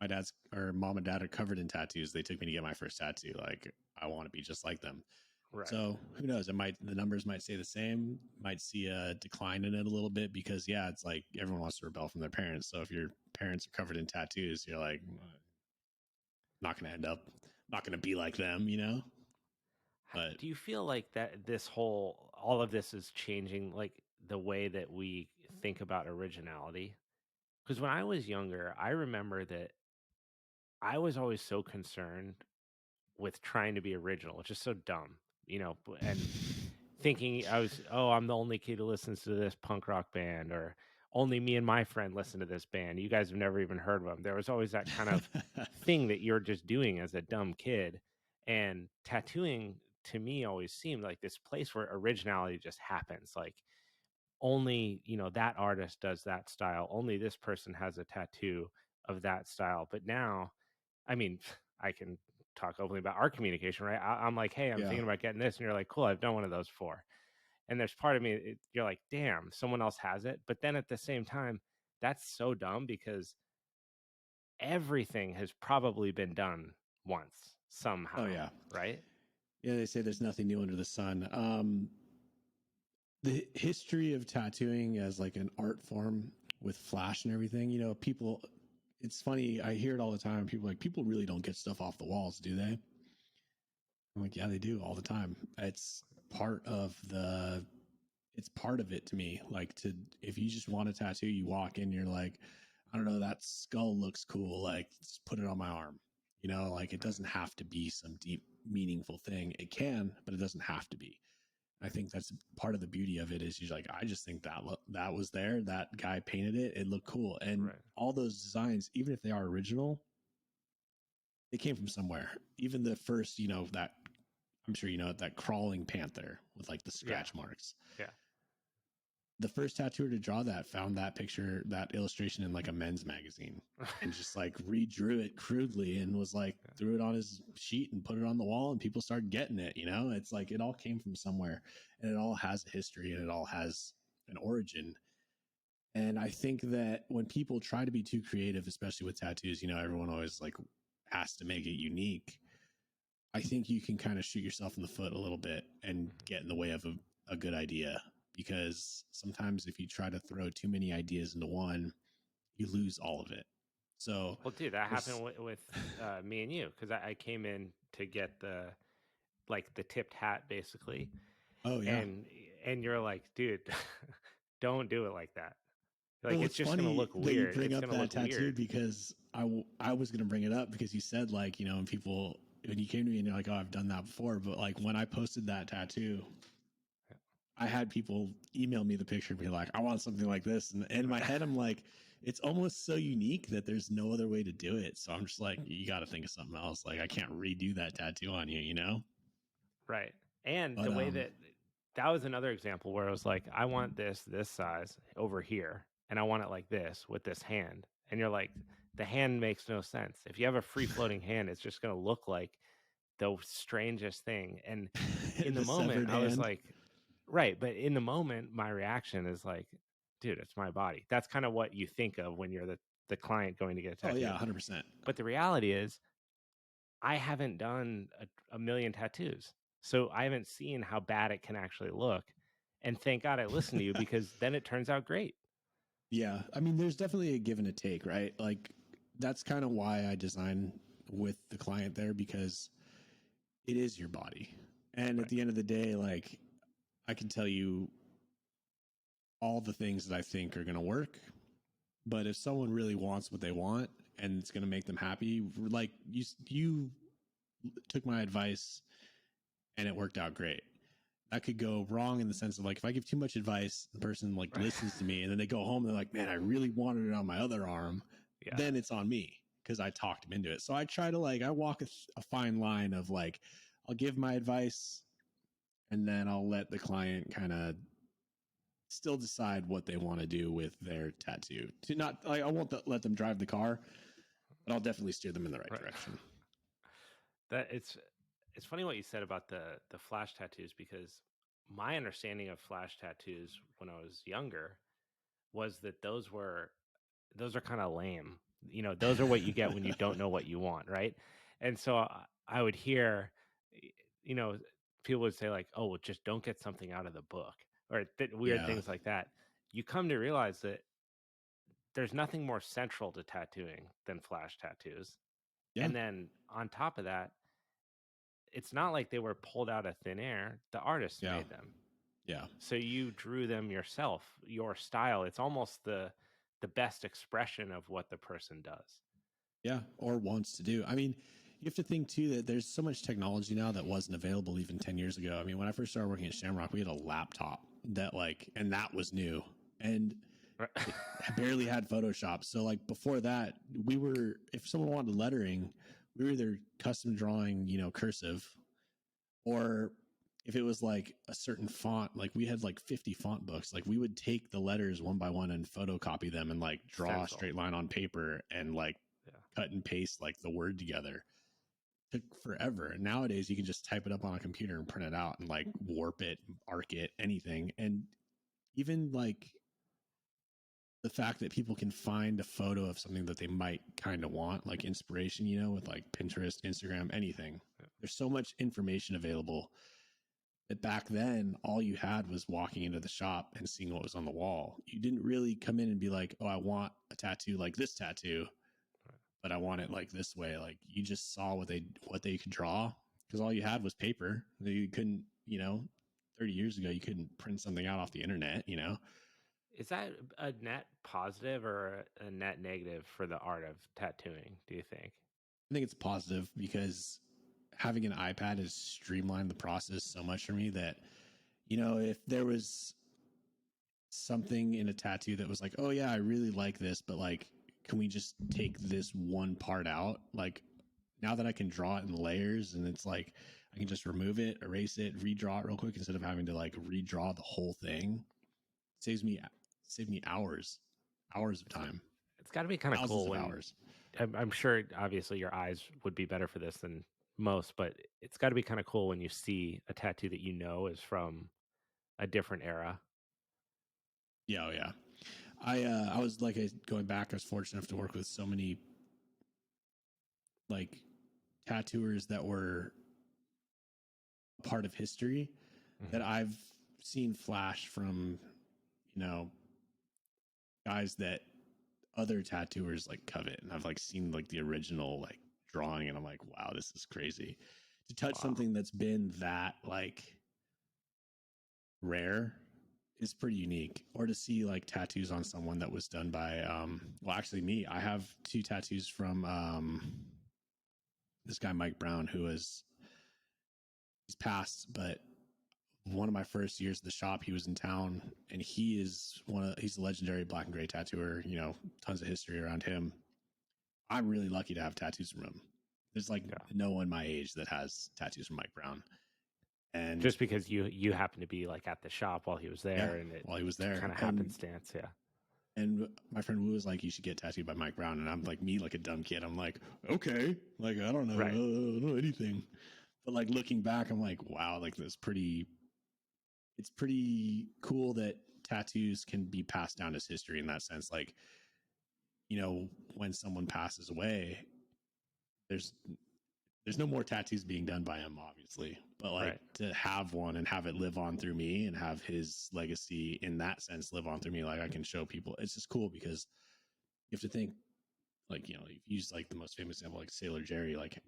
my dad's or mom and dad are covered in tattoos. They took me to get my first tattoo. Like, I want to be just like them.
Right.
So who knows? The numbers might stay the same, might see a decline in it a little bit because, yeah, it's like everyone wants to rebel from their parents. So if your parents are covered in tattoos, you're like, not going to end up, not going to be like them, you know? But
Do you feel like that this whole all of this is changing like the way that we think about originality? Because when I was younger, I remember that I was always so concerned with trying to be original, which is so dumb, and thinking I'm the only kid who listens to this punk rock band, or only me and my friend listen to this band. You guys have never even heard of them. There was always that kind of thing that you're just doing as a dumb kid. And tattooing to me always seemed like this place where originality just happens. Like only, that artist does that style. Only this person has a tattoo of that style. But now, I mean, I can talk openly about our communication, right? I'm like, hey, I'm
yeah,
thinking about getting this. And you're like, cool, I've done one of those before. And there's part of me, you're like, damn, someone else has it. But then at the same time, that's so dumb because everything has probably been done once
Oh
somehow,
yeah.
right?
Yeah, they say there's nothing new under the sun. The history of tattooing as like an art form with flash and everything, people, it's funny. I hear it all the time. People like, people really don't get stuff off the walls, do they? I'm like, yeah, they do all the time. Part of the, it's part of it to me. Like if you just want a tattoo, you walk in, you're like, I don't know, that skull looks cool. Like, just put it on my arm. Like it doesn't have to be some deep, meaningful thing. It can, but it doesn't have to be. I think that's part of the beauty of it is you're like, I just think that was there. That guy painted it. It looked cool. And
Right.
all those designs, even if they are original, they came from somewhere. Even the first, that I'm sure that crawling panther with like the
Yeah.
scratch marks.
Yeah.
The first tattooer to draw that found that picture, that illustration in like a men's magazine and just like redrew it crudely and was like,
Yeah.
threw it on his sheet and put it on the wall and people started getting it. It's like it all came from somewhere and it all has a history and it all has an origin. And I think that when people try to be too creative, especially with tattoos, everyone always like has to make it unique. I think you can kind of shoot yourself in the foot a little bit and get in the way of a good idea. Because sometimes if you try to throw too many ideas into one, you lose all of it. So,
Well, dude, that happened with me and you because I came in to get the tipped hat basically,
oh yeah.
and you're like, dude, don't do it like that. Like
Well,
it's
it's
just gonna
funny
look
that you
weird.
bring
It's
up
gonna
that
look
tattoo
weird.
because I was going to bring it up because you said like, and people, when you came to me and you're like, oh, I've done that before. But like when I posted that tattoo, I had people email me the picture and be like, I want something like this. And in my head, I'm like, it's almost so unique that there's no other way to do it. So I'm just like, you got to think of something else. Like, I can't redo that tattoo on you.
Right. And
But
the way that was another example where I was like, I want this size over here, and I want it like this with this hand. And you're like, the hand makes no sense. If you have a free floating hand, it's just gonna look like the strangest thing. And in the
the
moment,
severed
I was
hand.
like, right, but in the moment, my reaction is like, dude, it's my body. That's kind of what you think of when you're the client going to get a
Oh yeah,
tattoo.
100%.
But the reality is I haven't done a million tattoos. So I haven't seen how bad it can actually look. And thank God I listened to you because then it turns out great.
Yeah. I mean, there's definitely a give and a take, right? Like, that's kind of why I design with the client there because it is your body. And at
Right.
the end of the day, like, I can tell you all the things that I think are going to work. But if someone really wants what they want and it's going to make them happy, like you took my advice and it worked out great. That could go wrong in the sense of like if I give too much advice, the person like
Right.
listens to me and then they go home and they're like, man, I really wanted it on my other arm.
Yeah.
Then it's on me because I talked them into it. So I try to I walk a fine line of like, I'll give my advice and then I'll let the client kind of still decide what they want to do with their tattoo. To not, I won't let them drive the car, but I'll definitely steer them in the right
Right.
direction.
That it's funny what you said about the flash tattoos because my understanding of flash tattoos when I was younger was that those are kind of lame. Those are what you get when you don't know what you want, right? And so I would hear, y- you know, people would say like, "Oh, well, just don't get something out of the book," or weird
Yeah,
things like that. You come to realize that there's nothing more central to tattooing than flash tattoos.
yeah,
And then on top of that, it's not like they were pulled out of thin air. The artists
yeah,
made them.
yeah,
So you drew them yourself, your style. It's almost the best expression of what the person does.
yeah, or wants to do. I mean, you have to think too that there's so much technology now that wasn't available even 10 years ago. I mean, when I first started working at Shamrock, we had a laptop and that was new. And
Right.
it barely had Photoshop. So like before that, if someone wanted lettering, we were either custom drawing, cursive, or if it was like a certain font, like we had like 50 font books, like we would take the letters one by one and photocopy them and like draw a
Stencil.
straight line on paper and like
Yeah.
cut and paste like the word together. took forever. And nowadays you can just type it up on a computer and print it out and like warp it, arc it, anything. And even like the fact that people can find a photo of something that they might kind of want, like inspiration, you know, with like Pinterest, Instagram, anything. There's so much information available that back then all you had was walking into the shop and seeing what was on the wall. You didn't really come in and be like, oh, I want a tattoo like this tattoo, but I want it like this way. Like you just saw what they could draw, because all you had was paper. You couldn't, 30 years ago you couldn't print something out off the internet.
Is that a net positive or a net negative for the art of tattooing, do you think?
I think it's positive because having an iPad has streamlined the process so much for me that, if there was something in a tattoo that was like, oh yeah, I really like this, but like, can we just take this one part out? Like now that I can draw it in layers and it's like, I can just remove it, erase it, redraw it real quick instead of having to like redraw the whole thing. Save me hours of time,
It's got to be kind of
thousands
cool
of
when
hours.
I'm sure obviously your eyes would be better for this than most, but it's got to be kind of cool when you see a tattoo that you know is from a different era.
Yeah, oh yeah. I was like going back. I was fortunate enough to work with so many like tattooers that were part of history that
Mm-hmm.
I've seen flash from, you know, guys that other tattooers like covet, and I've like seen like the original like drawing, and I'm like, wow, this is crazy. To touch
Wow.
something that's been that like rare is pretty unique. Or to see like tattoos on someone that was done by well actually me. I have two tattoos from this guy Mike Brown, he's passed, but one of my first years at the shop, he was in town, and he's a legendary black and gray tattooer, tons of history around him. I'm really lucky to have tattoos from him. There's like
Yeah.
no one my age that has tattoos from Mike Brown. And
Just because you happen to be like at the shop while he was
yeah,
there and it
while he was there.
kind of happenstance. Yeah.
And my friend Wu was like, you should get tattooed by Mike Brown. And I'm like, me, like a dumb kid. I'm like, okay. Like, I don't know.
Right.
I don't know anything. But like looking back, I'm like, wow, like it's pretty cool that tattoos can be passed down as history in that sense. Like, when someone passes away, there's no more tattoos being done by him, obviously, but like
Right.
to have one and have it live on through me and have his legacy in that sense live on through me, like I can show people. It's just cool because you have to think, like, if you use like the most famous example, like Sailor Jerry, like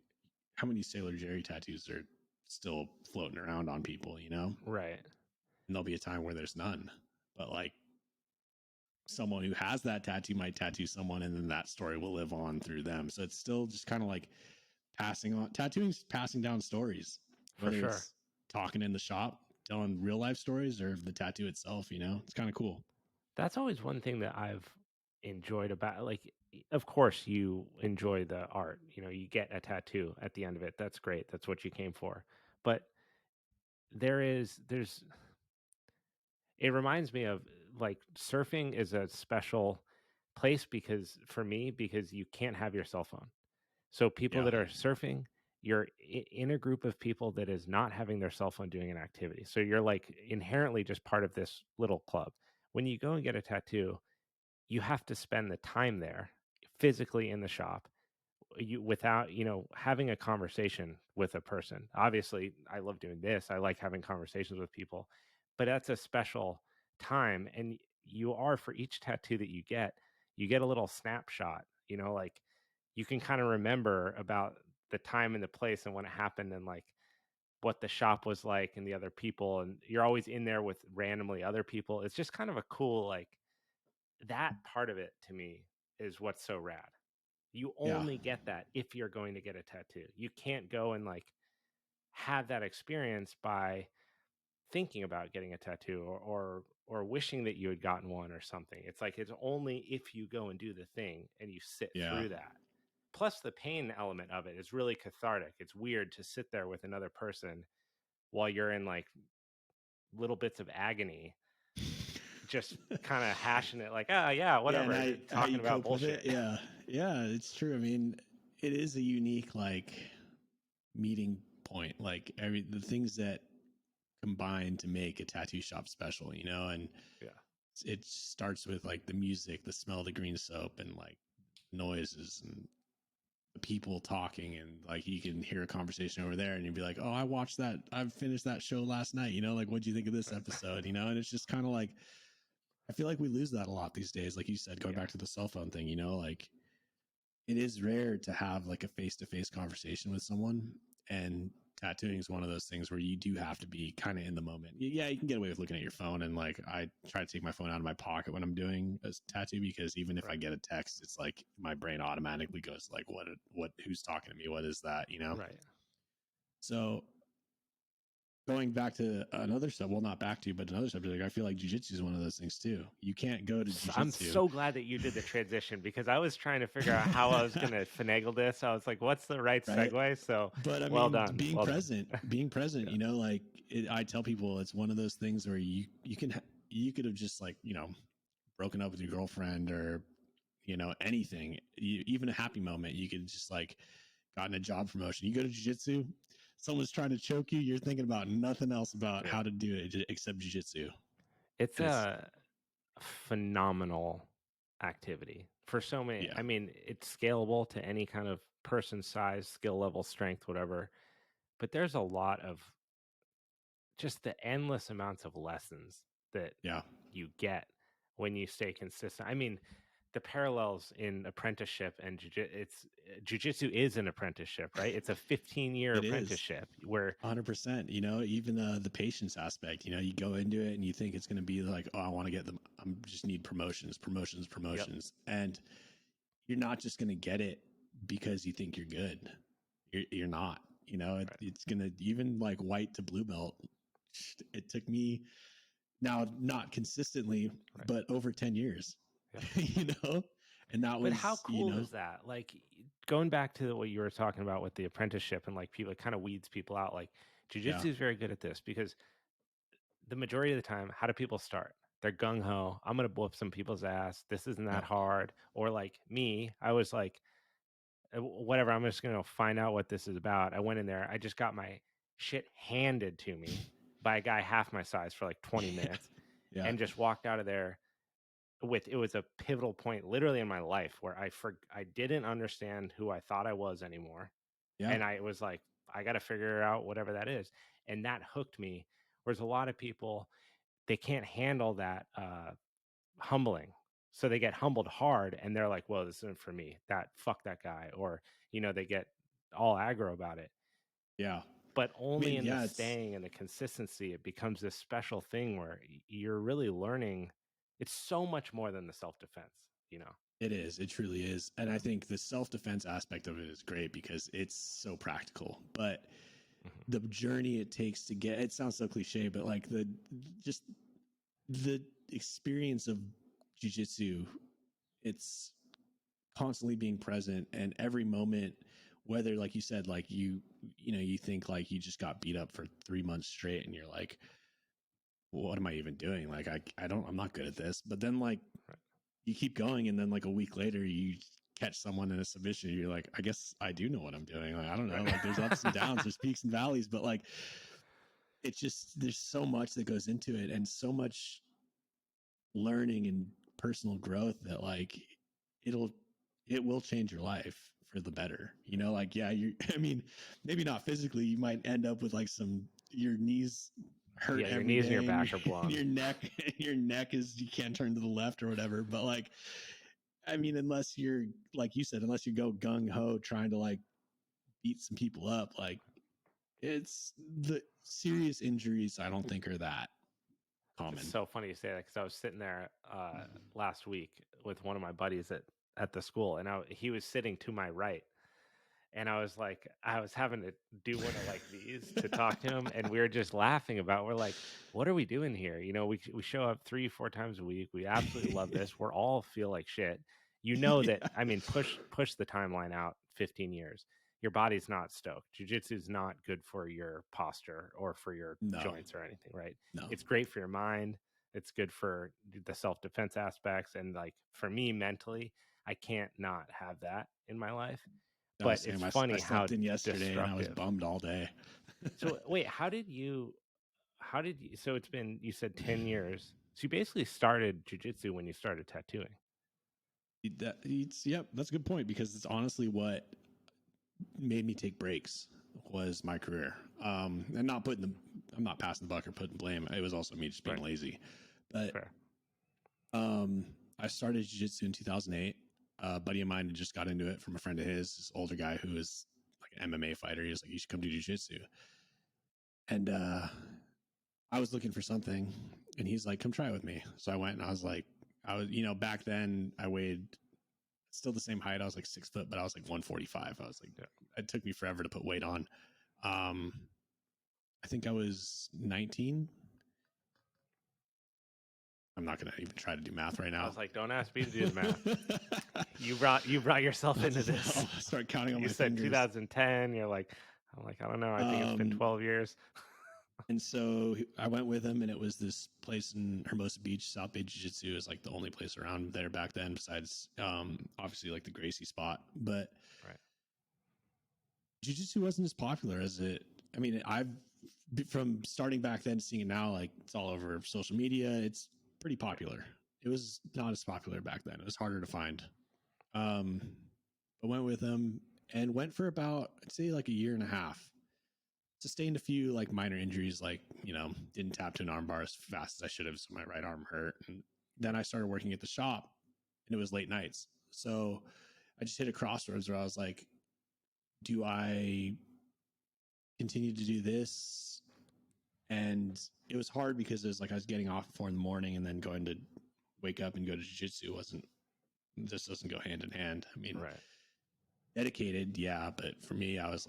how many Sailor Jerry tattoos are still floating around on people?
Right.
And there'll be a time where there's none. But like someone who has that tattoo might tattoo someone, and then that story will live on through them. So it's still just kind of like passing on. Tattooing's passing down stories,
For
whether
sure.
it's talking in the shop, telling real life stories, or the tattoo itself. It's kind of cool.
That's always one thing that I've enjoyed about like of course you enjoy the art. You get a tattoo at the end of it. That's great. That's what you came for. But there's it reminds me of like surfing is a special place because for me because you can't have your cell phone. So people
Yeah,
that are surfing, you're in a group of people that is not having their cell phone doing an activity. So you're like inherently just part of this little club. When you go and get a tattoo, you have to spend the time there physically in the shop you without having a conversation with a person. Obviously I love doing this, I like having conversations with people, but that's a special time. And you are, for each tattoo that you get a little snapshot, like you can kind of remember about the time and the place and when it happened and like what the shop was like and the other people, and you're always in there with randomly other people. It's just kind of a cool like that part of it to me is what's so rad. You
yeah,
only get that if you're going to get a tattoo. You can't go and like have that experience by thinking about getting a tattoo or wishing that you had gotten one or something. It's like it's only if you go and do the thing and you sit
yeah,
through that. Plus the pain element of it is really cathartic. It's weird to sit there with another person while you're in like little bits of agony, just kind of hashing it like, ah, yeah,
yeah.
whatever,
And
and
how
talking
you
about
cope with it?
bullshit.
Yeah, yeah. It's true. I mean, it is a unique like meeting point, like the things that combine to make a tattoo shop special, you know, and
Yeah.
it starts with like the music, the smell of the green soap, and like noises and the people talking, and like you can hear a conversation over there and you'd be like, oh, I finished that show last night, you know, like what'd you think of this episode, you know? And it's just kind of like, I feel like we lose that a lot these days, like you said, going
Yeah.
back to the cell phone thing, you know, like it is rare to have like a face-to-face conversation with someone, and tattooing is one of those things where you do have to be kind of in the moment. Yeah, you can get away with looking at your phone, and like I try to take my phone out of my pocket when I'm doing a tattoo, because even if I
Right.
get a text, it's like my brain automatically goes like, what who's talking to me, what is that, you know?
Right.
So going back to another sub, well, not back to, but another subject, like I feel like jujitsu is one of those things too. You can't go to
I'm
jujitsu,
so glad that you did the transition, because I was trying to figure out how I was going to finagle this. I was like, what's the right
right?
segue? So
But I
well
mean,
done. Well done.
being present,
Yeah.
you know, like I tell people, it's one of those things where you could have just like, you know, broken up with your girlfriend, or you know, anything, even a happy moment, you could just like gotten a job promotion. You go to jiu-jitsu, someone's trying to choke you, you're thinking about nothing else about
Yeah.
how to do it except jiu-jitsu.
It's
And it's
a phenomenal activity for so many.
yeah,
I mean, it's scalable to any kind of person size, skill level, strength, whatever. But there's a lot of just the endless amounts of lessons that
yeah,
you get when you stay consistent. I mean, the parallels in apprenticeship and jujitsu is an apprenticeship, right? It's a 15-year
it is
apprenticeship where
100%. You know, even the patience aspect, you know, you go into it and you think it's going to be like, oh, I want to get them, I'm just need
yep,
promotions, and you're not just going to get it because you think you're good. You're not, you know,
right,
it's going to, even like white to blue belt, it took me, now not consistently,
right,
but over 10 years,
yeah.
you know. And that
But how
was, you
cool
know,
is that? Like going back to what you were talking about with the apprenticeship and like people, it kind of weeds people out. Like
yeah,
jujitsu is very good at this because the majority of the time, how do people start? They're gung ho. I'm gonna whoop some people's ass. This isn't
yeah,
that hard. Or like me, I was like, whatever. I'm just gonna find out what this is about. I went in there. I just got my shit handed to me by a guy half my size for like 20 minutes,
yeah,
and just walked out of there with, it was a pivotal point literally in my life where I didn't understand who I thought I was anymore,
yeah,
and I was like, I got to figure out whatever that is, and that hooked me. Whereas a lot of people, they can't handle that humbling, so they get humbled hard, and they're like, well, this isn't for me, that fuck that guy, or they get all aggro about it.
yeah.
But
I
only
mean,
in the
yeah, it's,
staying and the consistency, it becomes this special thing where you're really learning. It's so much more than the self-defense.
it is. It truly is. And I think the self defense aspect of it is great because it's so practical. But
Mhm.
the journey it takes to get, it sounds so cliche, but like just the experience of jujitsu, it's constantly being present, and every moment, whether like you said, like you know, you think like you just got beat up for 3 months straight and you're like, what am I even doing? Like, I'm not good at this. But then like
Right.
you keep going, and then like a week later you catch someone in a submission, you're like, I guess I do know what I'm doing. Like, I don't know,
Right.
like there's ups and downs, there's peaks and valleys, but like it's just, there's so much that goes into it, and so much learning and personal growth that like it'll it will change your life for the better, you know. Like, yeah, you I mean, maybe not physically, you might end up with like some, your knees hurt
Yeah, your
every
knees and your
day, and
back are blown.
your neck your neck is, you can't turn to the left or whatever, but like, I mean, unless you're, like you said, unless you go gung-ho trying to like beat some people up, like it's, the serious injuries I don't think are that
It's
common.
so funny you say that, because I was sitting there last week with one of my buddies at the school, and he was sitting to my right, and I was like, I was having to do one of like these to talk to him, and we were just laughing about. We're like, what are we doing here? We show up 3-4 times a week. We absolutely love this. We're all feel like shit. That.
Yeah.
I mean, push the timeline out 15 years. Your body's not stoked. Jiu-jitsu is not good for your posture or for your
No,
joints or anything, right?
no.
It's great for your mind. It's good for the self-defense aspects, and like for me mentally, I can't not have that in my life.
I was
but
saying,
it's
I
funny how
slept in yesterday and I was
destructive.
bummed all day.
So wait, how did you so it's been you said 10 years. So you basically started jujitsu when you started tattooing.
Yep, that's a good point because it's honestly what made me take breaks was my career. And not putting I'm not passing the buck or putting blame. It was also me just being
Right.
lazy. But
Fair.
I started jiu-jitsu in 2008. A buddy of mine had just got into it from a friend of his, this older guy who was like an MMA fighter. He was like, you should come do jiu-jitsu. And I was looking for something and he's like, come try it with me. So I went and I was like, back then I weighed still the same height. I was like 6 foot, but I was like 145. I was like,
Yeah.
it took me forever to put weight on. I think I was 19. I'm not going to even try to do math right now.
I was like, don't ask me to do the math. You brought yourself into this.
I'll start counting on
You
my
said
fingers.
2010. I'm like, I don't know. I think it's been 12 years.
And so I went with him, and it was this place in Hermosa Beach. South Bay Jiu Jitsu is like the only place around there back then, besides obviously like the Gracie spot. But
Right.
Jiu Jitsu wasn't as popular as it. I mean, I've from starting back then to seeing it now, like it's all over social media. It's pretty popular. It was not as popular back then. It was harder to find. But went with him and went for about, I'd say like a year and a half. Sustained a few like minor injuries, like, didn't tap to an arm bar as fast as I should have. So my right arm hurt. And then I started working at the shop and it was late nights. So I just hit a crossroads where I was like, do I continue to do this? And it was hard because it was like I was getting off at 4 a.m. and then going to wake up and go to jiu-jitsu this doesn't go hand in hand. I mean,
Right.
dedicated, yeah, but for me, I was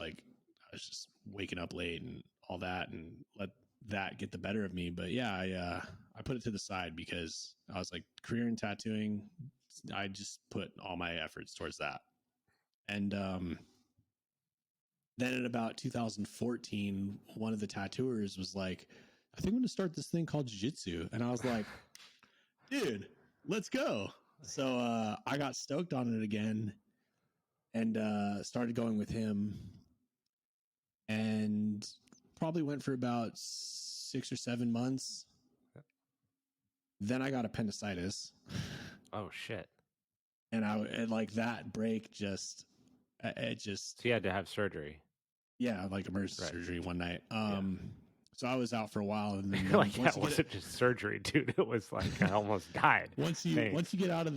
just waking up late and all that and let that get the better of me. But yeah, I put it to the side because I was like, career in tattooing, I just put all my efforts towards that. And then in about 2014, one of the tattooers was like, I think I'm going to start this thing called jiu-jitsu. And I was like, dude, let's go. So I got stoked on it again and started going with him and probably went for about 6 or 7 months. Then I got appendicitis.
Oh shit.
And like that break just,
So you had to have surgery.
Yeah, like emergency surgery one night. So I was out for a while, and then
like that wasn't just surgery, dude. It was like I almost died.
Once you get out of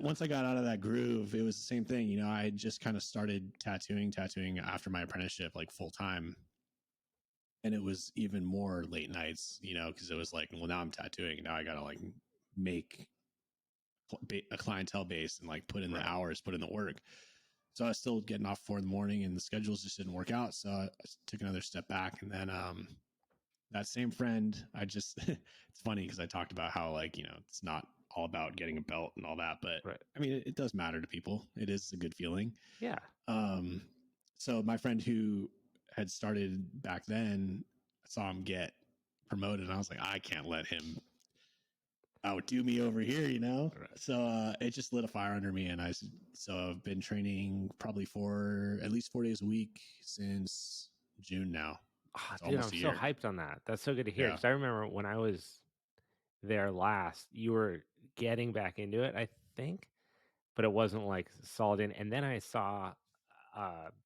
once I got out of that groove, it was the same thing. I had just kind of started tattooing after my apprenticeship, like full time, and it was even more late nights, because it was like, well, now I'm tattooing, now I gotta like make a clientele base and like put in the hours, put in the work. So I was still getting off 4 a.m, and the schedules just didn't work out. So I took another step back, and then that same friend, it's funny because I talked about how like, it's not all about getting a belt and all that, but I mean, it does matter to people. It is a good feeling.
Yeah.
So my friend who had started back then, I saw him get promoted and I was like, I can't let him outdo me over here, So it just lit a fire under me. And I've been training probably for at least 4 days a week since June now.
Oh, dude, I'm so hyped on that. That's so good to hear. Because I remember when I was there last, you were getting back into it, I think, but it wasn't like solid in. And then I saw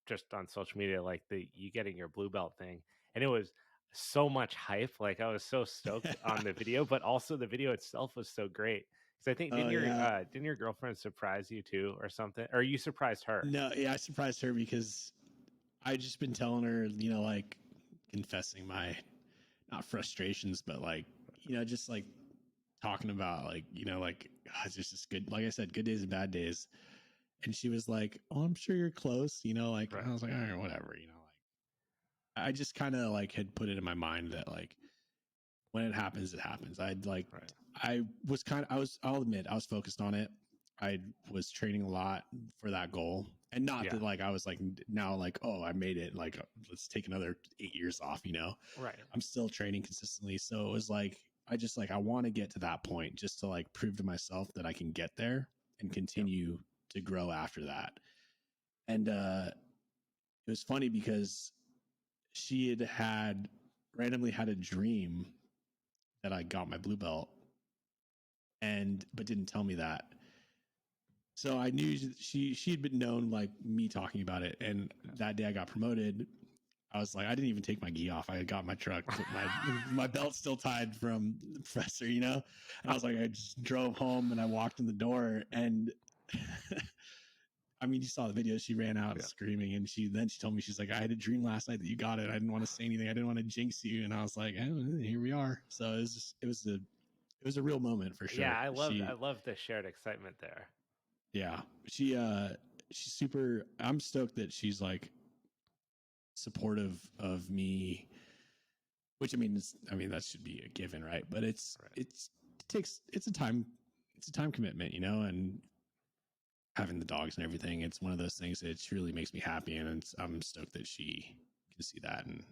just on social media, like you getting your blue belt thing, and it was so much hype. Like I was so stoked on the video, but also the video itself was so great. Because I think didn't your girlfriend surprise you too, or something? Or you surprised her?
No, yeah, I surprised her because I just been telling her, like confessing my not frustrations, but like, just like talking about like, like it's just good. Like I said, good days and bad days. And she was like, "Oh, I'm sure you're close." Like I was like, "All right, whatever." Like I just kind of like had put it in my mind that like when it happens, it happens. I'd like I'll admit I was focused on it. I was training a lot for that goal, and not that like I was like now like, oh, I made it. Like let's take another 8 years off.
Right.
I'm still training consistently, so it was like I want to get to that point just to like prove to myself that I can get there and continue to grow after that. And it was funny because she had randomly had a dream that I got my blue belt, but didn't tell me that. So I knew she'd been known like me talking about it. And that day I got promoted. I was like, I didn't even take my gi off. I got my truck, my belt still tied from the professor, you know? And I was like, I just drove home and I walked in the door and I mean, you saw the video. She ran out screaming, and she told me, she's like, I had a dream last night that you got it. I didn't want to say anything. I didn't want to jinx you. And I was like, here we are. So it was a real moment for sure.
Yeah, I love the shared excitement there.
Yeah, she's super. I'm stoked that she's like supportive of me, which I mean, that should be a given, right? But it's a time commitment, you know, and having the dogs and everything. It's one of those things that truly makes me happy, and I'm stoked that she can see that and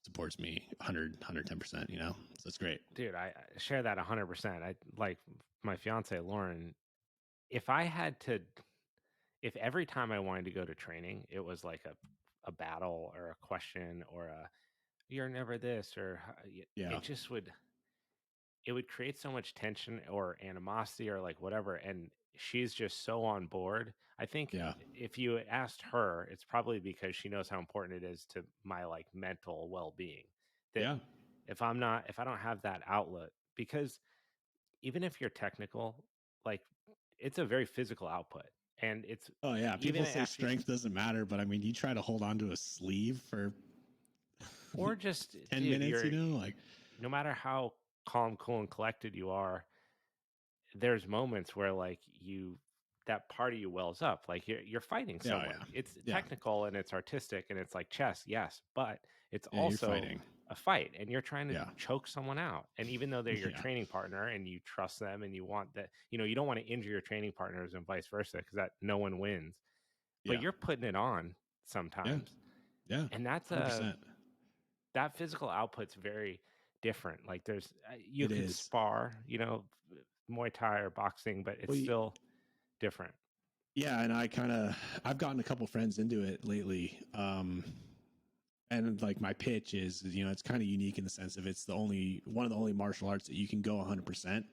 supports me 110%, you know? So it's great.
Dude, I share that 100%. I like my fiance, Lauren. If every time I wanted to go to training, it was like a battle or a question or you're never this or
Yeah.
it would create so much tension or animosity or like whatever. And she's just so on board. I think if you asked her, it's probably because she knows how important it is to my like mental well-being. That if I don't have that outlet, because even if you're technical, like it's a very physical output. And it's
people say strength doesn't matter, but I mean, you try to hold on to a sleeve for
or just
10 minutes, you know, like
no matter how calm, cool, and collected you are, there's moments where like that part of you wells up, like you're fighting someone. It's technical and it's artistic and it's like chess, yes, but it's also a fight, and you're trying to choke someone out. And even though they're your training partner and you trust them and you want that, you know, you don't want to injure your training partners and vice versa, because that no one wins. But you're putting it on sometimes.
Yeah.
And that's
100%.
That physical output's very different. Like there's you can spar, you know, Muay Thai or boxing, but it's still different.
Yeah, and I've gotten a couple friends into it lately. And like my pitch is, you know, it's kind of unique in the sense of it's one of the only martial arts that you can go 100%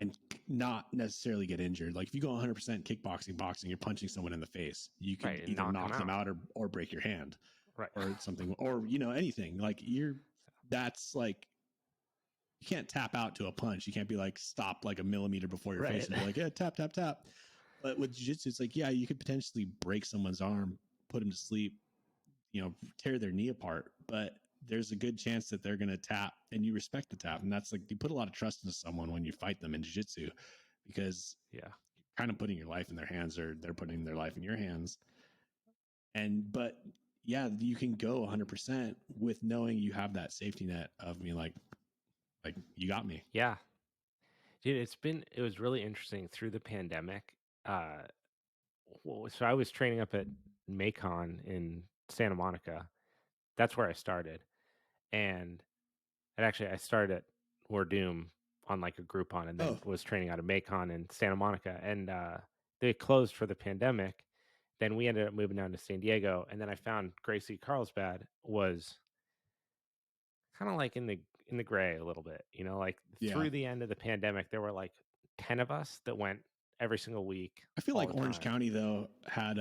and not necessarily get injured. Like if you go 100% kickboxing, boxing, you're punching someone in the face. You can either knock them out or break your hand, or something, or you know, anything. Like that's like, you can't tap out to a punch. You can't be like stop like a millimeter before your face and be like, yeah, tap, tap, tap. But with jiu-jitsu, it's like, yeah, you could potentially break someone's arm, put them to sleep, you know, tear their knee apart, but there's a good chance that they're going to tap, and you respect the tap. And that's like, you put a lot of trust into someone when you fight them in jiu-jitsu, because you're kind of putting your life in their hands, or they're putting their life in your hands. But yeah, you can go 100% with knowing you have that safety net of me, like you got me.
Yeah. Dude, it was really interesting through the pandemic. So I was training up at Macon in Santa Monica. That's where I started. And I started at Doom on like a Groupon, and then was training out of Macon in Santa Monica. And they closed for the pandemic. Then we ended up moving down to San Diego. And then I found Gracie Carlsbad was kind of like in the gray a little bit, you know, like through the end of the pandemic, there were like 10 of us that went every single week.
I feel like Orange County though had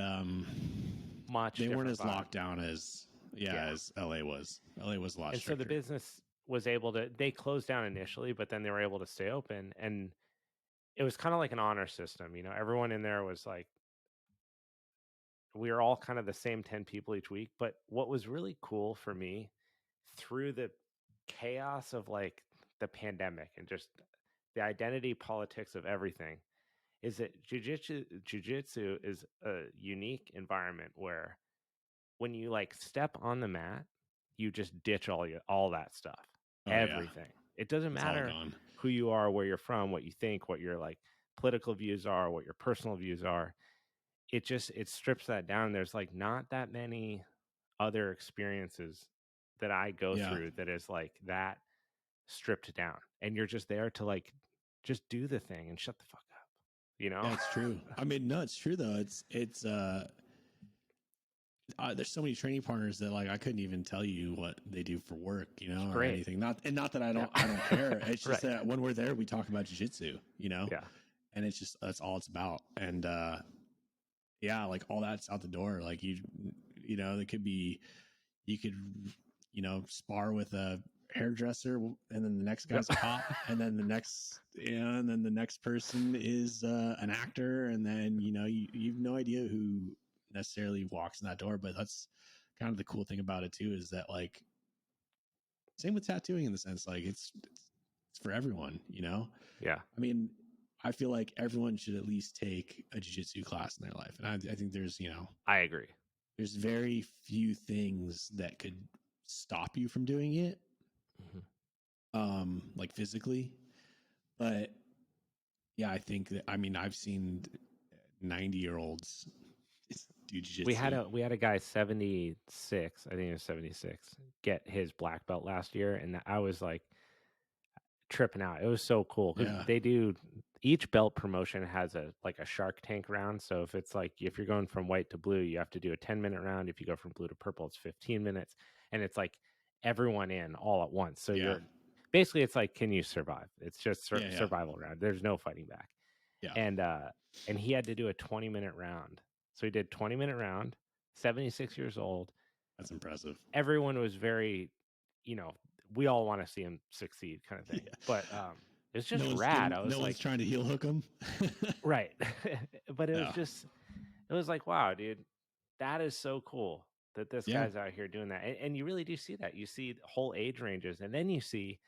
they
weren't as locked down as as LA was. LA was a lot stricter.
So the business was able to, they closed down initially, but then they were able to stay open, and it was kind of like an honor system, you know. Everyone in there was like, we were all kind of the same 10 people each week. But what was really cool for me through the chaos of like the pandemic and just the identity politics of everything is that jiu-jitsu is a unique environment where when you like step on the mat, you just ditch all that stuff. Everything. It doesn't matter who you are, where you're from, what you think, what your like political views are, what your personal views are. It strips that down. There's like not that many other experiences that I go through that is like that stripped down, and you're just there to like just do the thing and shut the fuck up, you know.
Yeah, it's true. I mean, no, it's true though. It's there's so many training partners that like I couldn't even tell you what they do for work,
It's
or
great.
anything. Not that
Yeah.
I don't care. It's just
Right.
that when we're there, we talk about jiu-jitsu,
Yeah.
and it's just that's all it's about. And yeah, like all that's out the door. Like it could be you could spar with a hairdresser, and then the next
Yep.
guy's a cop, and then the next person is an actor, and then you have no idea who necessarily walks in that door. But that's kind of the cool thing about it too, is that like same with tattooing in the sense like it's for everyone.
Yeah.
I mean, I feel like everyone should at least take a jiu-jitsu class in their life, and I think there's
I agree.
there's very few things that could stop you from doing it, like physically. But yeah, I think that, I mean, I've seen 90-year-olds do jiu-jitsu.
We had a guy 76, I think it was 76, get his black belt last year, and I was like tripping out. It was so cool because
Yeah.
they do each belt promotion has a like a Shark Tank round. So if it's like if you're going from white to blue, you have to do a 10-minute round. If you go from blue to purple, it's 15 minutes, and it's like everyone in all at once. So
Yeah.
you're basically it's like can you survive? It's just
Yeah.
survival round. There's no fighting back.
Yeah.
And he had to do a 20-minute round. So he did 20-minute round, 76 years old.
That's impressive.
Everyone was very, we all want to see him succeed kind of thing.
Yeah.
But it's just rad. I was
no
like,
one's trying to heel hook him.
right. But
Yeah.
it was like, wow, dude, that is so cool that this
Yeah.
guy's out here doing that. And you really do see that. You see whole age ranges. And then you see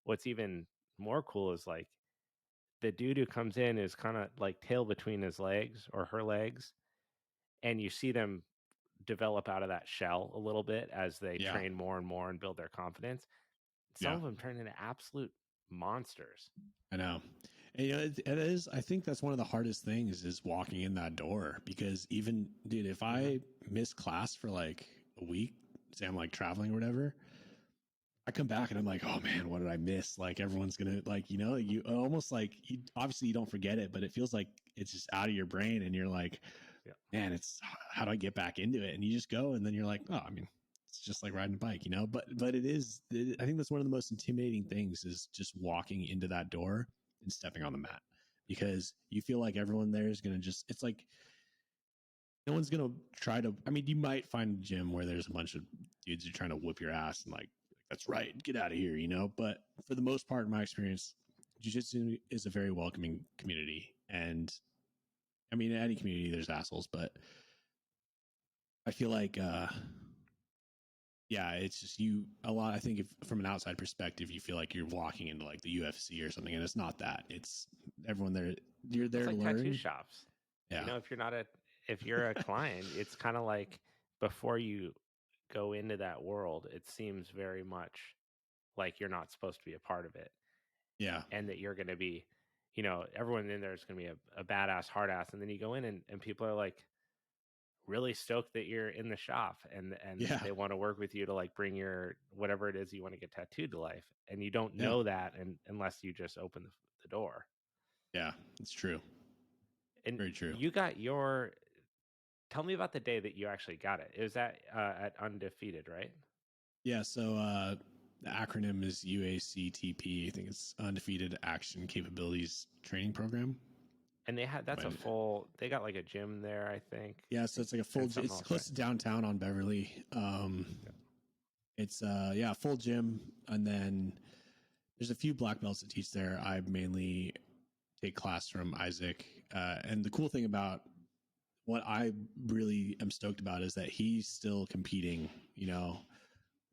what's even more cool is like the dude who comes in is kind of like tail between his legs or her legs. And you see them develop out of that shell a little bit as they
Yeah.
train more and more and build their confidence. Some
Yeah.
of them turn into absolute monsters.
I know. And it is, I think that's one of the hardest things is walking in that door, because even dude, if I miss class for like a week, say I'm like traveling or whatever, I come back and I'm like, oh man, what did I miss? Like everyone's gonna like, you almost like obviously you don't forget it, but it feels like it's just out of your brain, and you're like,
Yeah.
man, it's how do I get back into it? And you just go, and then you're like, oh, I mean, it's just like riding a bike, But I think that's one of the most intimidating things is just walking into that door and stepping on the mat, because you feel like everyone there is gonna just. It's like no one's gonna try to. I mean, you might find a gym where there's a bunch of dudes who are trying to whip your ass and like, that's right, get out of here, But for the most part, in my experience, jiu-jitsu is a very welcoming community, and I mean, in any community, there's assholes, but I feel like, yeah, it's just a lot. I think if from an outside perspective, you feel like you're walking into like the UFC or something, and it's not that. It's everyone there. You're there
It's
to
like
learn.
tattoo shops.
Yeah.
If you're a client, it's kind of like before you go into that world, it seems very much like you're not supposed to be a part of it.
Yeah.
And that you're going to be, everyone in there is going to be a badass, hard ass. And then you go in and people are like really stoked that you're in the shop and
Yeah.
they want to work with you to like bring your whatever it is you want to get tattooed to life. And you don't
Yeah.
know that unless you just open the door.
Yeah, it's true.
And
very true.
you got tell me about the day that you actually got it. It was at Undefeated, right?
Yeah. So the acronym is UACTP. I think it's Undefeated Action Capabilities Training Program.
And they got like a gym there, I think.
Yeah, so it's like a full gym. It's close to downtown on Beverly. It's full gym, and then there's a few black belts that teach there. I mainly take class from Isaac, and the cool thing about what I really am stoked about is that he's still competing,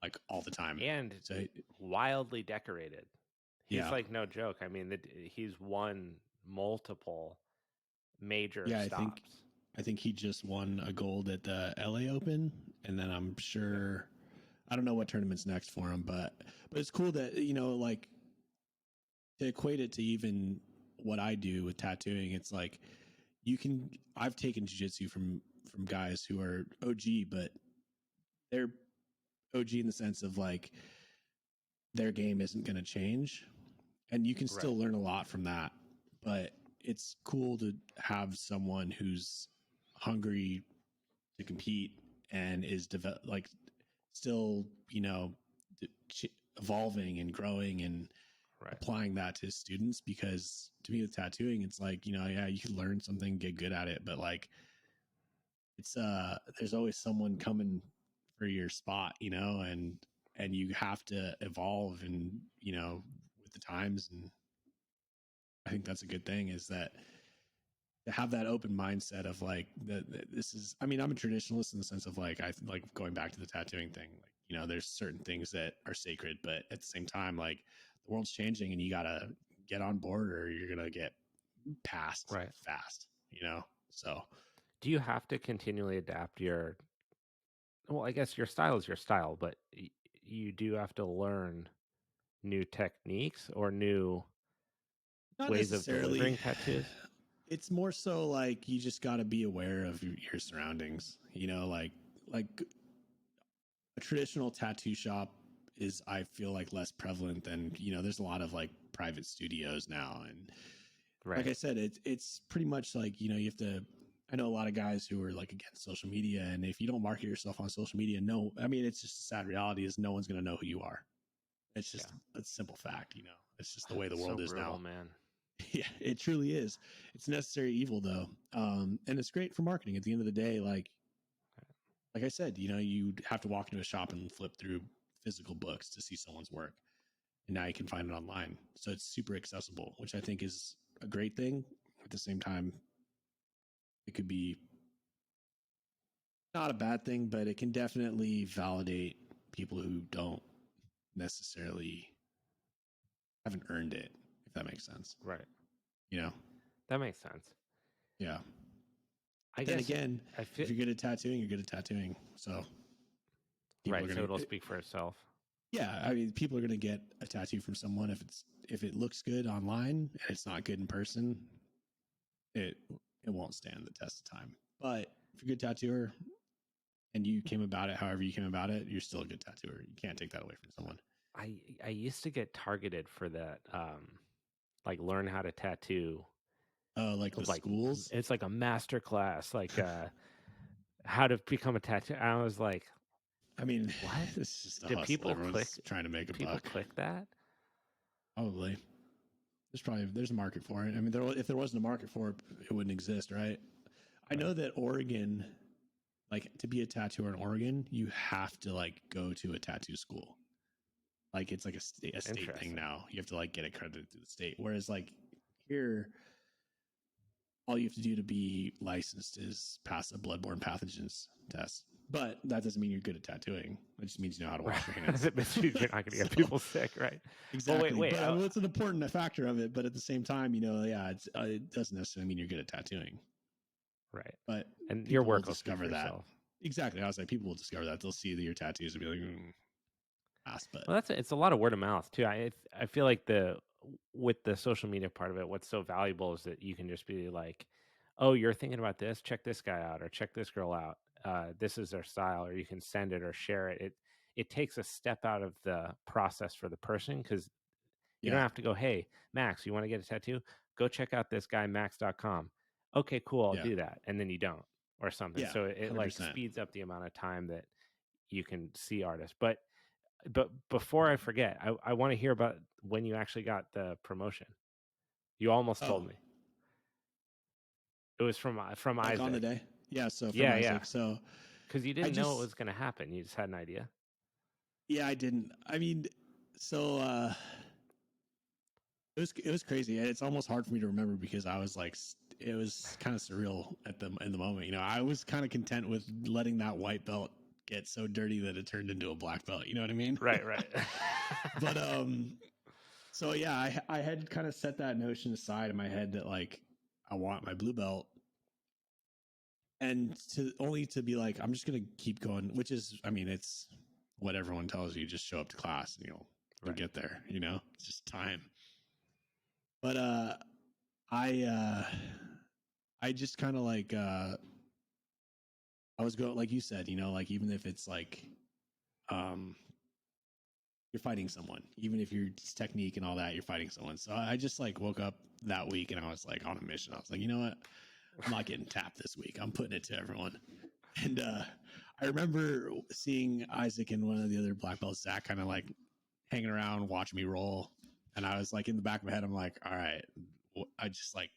like all the time,
and wildly decorated. He's like no joke. I mean, he's won multiple major stops.
I think he just won a gold at the LA Open, and then I'm sure I don't know what tournament's next for him, but it's cool that like to equate it to even what I do with tattooing. It's like I've taken jiu-jitsu from guys who are OG, but they're OG in the sense of like their game isn't going to change, and you can still learn a lot from that, but it's cool to have someone who's hungry to compete and is still, evolving and growing and
Right.
applying that to students. Because to me with tattooing, it's like, yeah, you can learn something, get good at it, but like it's there's always someone coming for your spot, and you have to evolve and, with the times. And I think that's a good thing, is that to have that open mindset of like this is, I mean, I'm a traditionalist in the sense of like, I like going back to the tattooing thing, like, there's certain things that are sacred, but at the same time, like the world's changing and you gotta get on board or you're gonna get passed
Right.
fast, so
Do you have to continually adapt your, well, I guess your style is your style, but you do have to learn new techniques or new
not
ways of
necessarily.
delivering tattoos?
It's more so like you just got to be aware of your surroundings, like a traditional tattoo shop is, I feel like, less prevalent than, there's a lot of like private studios now. And like
Right.
I said, it's pretty much like, you have to, I know a lot of guys who are like against social media, and if you don't market yourself on social media, no, I mean, it's just a sad reality is no one's going to know who you are. It's
Yeah.
just a simple fact, it's just the way the
So
world is
brutal,
now.
man.
Yeah, it truly is. It's necessary evil though. And it's great for marketing at the end of the day. Like I said, you have to walk into a shop and flip through physical books to see someone's work. And now you can find it online. So it's super accessible, which I think is a great thing. At the same time, it could be not a bad thing, but it can definitely validate people who don't necessarily haven't earned it, if that makes sense.
Right.
You know?
That makes sense.
Yeah.
I
But then
guess
again,
I
if
fit
you're good at tattooing, you're good at tattooing. So people are
right, so
gonna,
it'll speak for itself.
yeah, I mean, people are gonna get a tattoo from someone if it looks good online and it's not good in person, it won't stand the test of time. But if you're a good tattooer and you came about it however you came about it, you're still a good tattooer. You can't take that away from someone.
I used to get targeted for that, like learn how to tattoo.
Like the
Like
schools.
it's like a master class, like how to become a tattoo. I was like,
I mean,
what?
it's just a
Did
hustle.
people click
Everyone's trying to make a
people
buck.
click that?
Probably. There's a market for it. I mean, if there wasn't a market for it, it wouldn't exist, right? I know
Right.
that Oregon, like to be a tattooer in Oregon, you have to like go to a tattoo school. Like it's like a state thing
Interesting.
now. You have to like get accredited through the state. Whereas like here, all you have to do to be licensed is pass a bloodborne pathogens test. But that doesn't mean you're good at tattooing. It just means you know how to wash your hands.
You're not going to get
So,
people sick, right?
exactly.
But wait.
But I mean, it's an important factor of it. But at the same time, yeah, it doesn't necessarily mean you're good at tattooing.
Right.
But
And your
people will
work will speak for
discover that.
itself.
Exactly. I was like, people will discover that. They'll see your tattoos and be like, pass. But
Well, it's a lot of word of mouth too. I feel like with the social media part of it, what's so valuable is that you can just be like, "Oh, you're thinking about this? Check this guy out, or check this girl out. This is their style." Or you can send it or share it. It takes a step out of the process for the person because you don't
yeah,
have to go, "Hey, Max, you want to get a tattoo? Go check out this guy Max.com." Okay, cool, I'll
yeah,
do that, and then you don't or something.
yeah,
So it like
100%.
speeds up the amount of time that you can see artists, but before I forget, I want to hear about when you actually got the promotion. You almost
Oh,
told me. It was from
like on the
Isaac.
day. Yeah. So from
Yeah, yeah.
Isaac. So
Because you
I
didn't know it
just,
was going to happen. You just had an idea.
yeah, I didn't. I mean, so it was crazy. It's almost hard for me to remember because I was like, it was kind of surreal in the moment. I was kind of content with letting that white belt get so dirty that it turned into a black belt. You know what I mean?
Right, right.
But so yeah, I had kind of set that notion aside in my head that like I want my blue belt, and to be like I'm just gonna keep going, which is, I mean, it's what everyone tells you, just show up to class and you'll
Right.
get there. It's just time. But I I just kind of like I was going like you said, like even if it's like um you're fighting someone, even if you're just technique and all that, you're fighting someone. So I just like woke up that week and I was like on a mission. I was like, you know what? I'm not getting tapped this week. I'm putting it to everyone. And I remember seeing Isaac and one of the other black belts, Zach, kind of like hanging around watching me roll. And I was like, in the back of my head, I'm like, all right, I just like,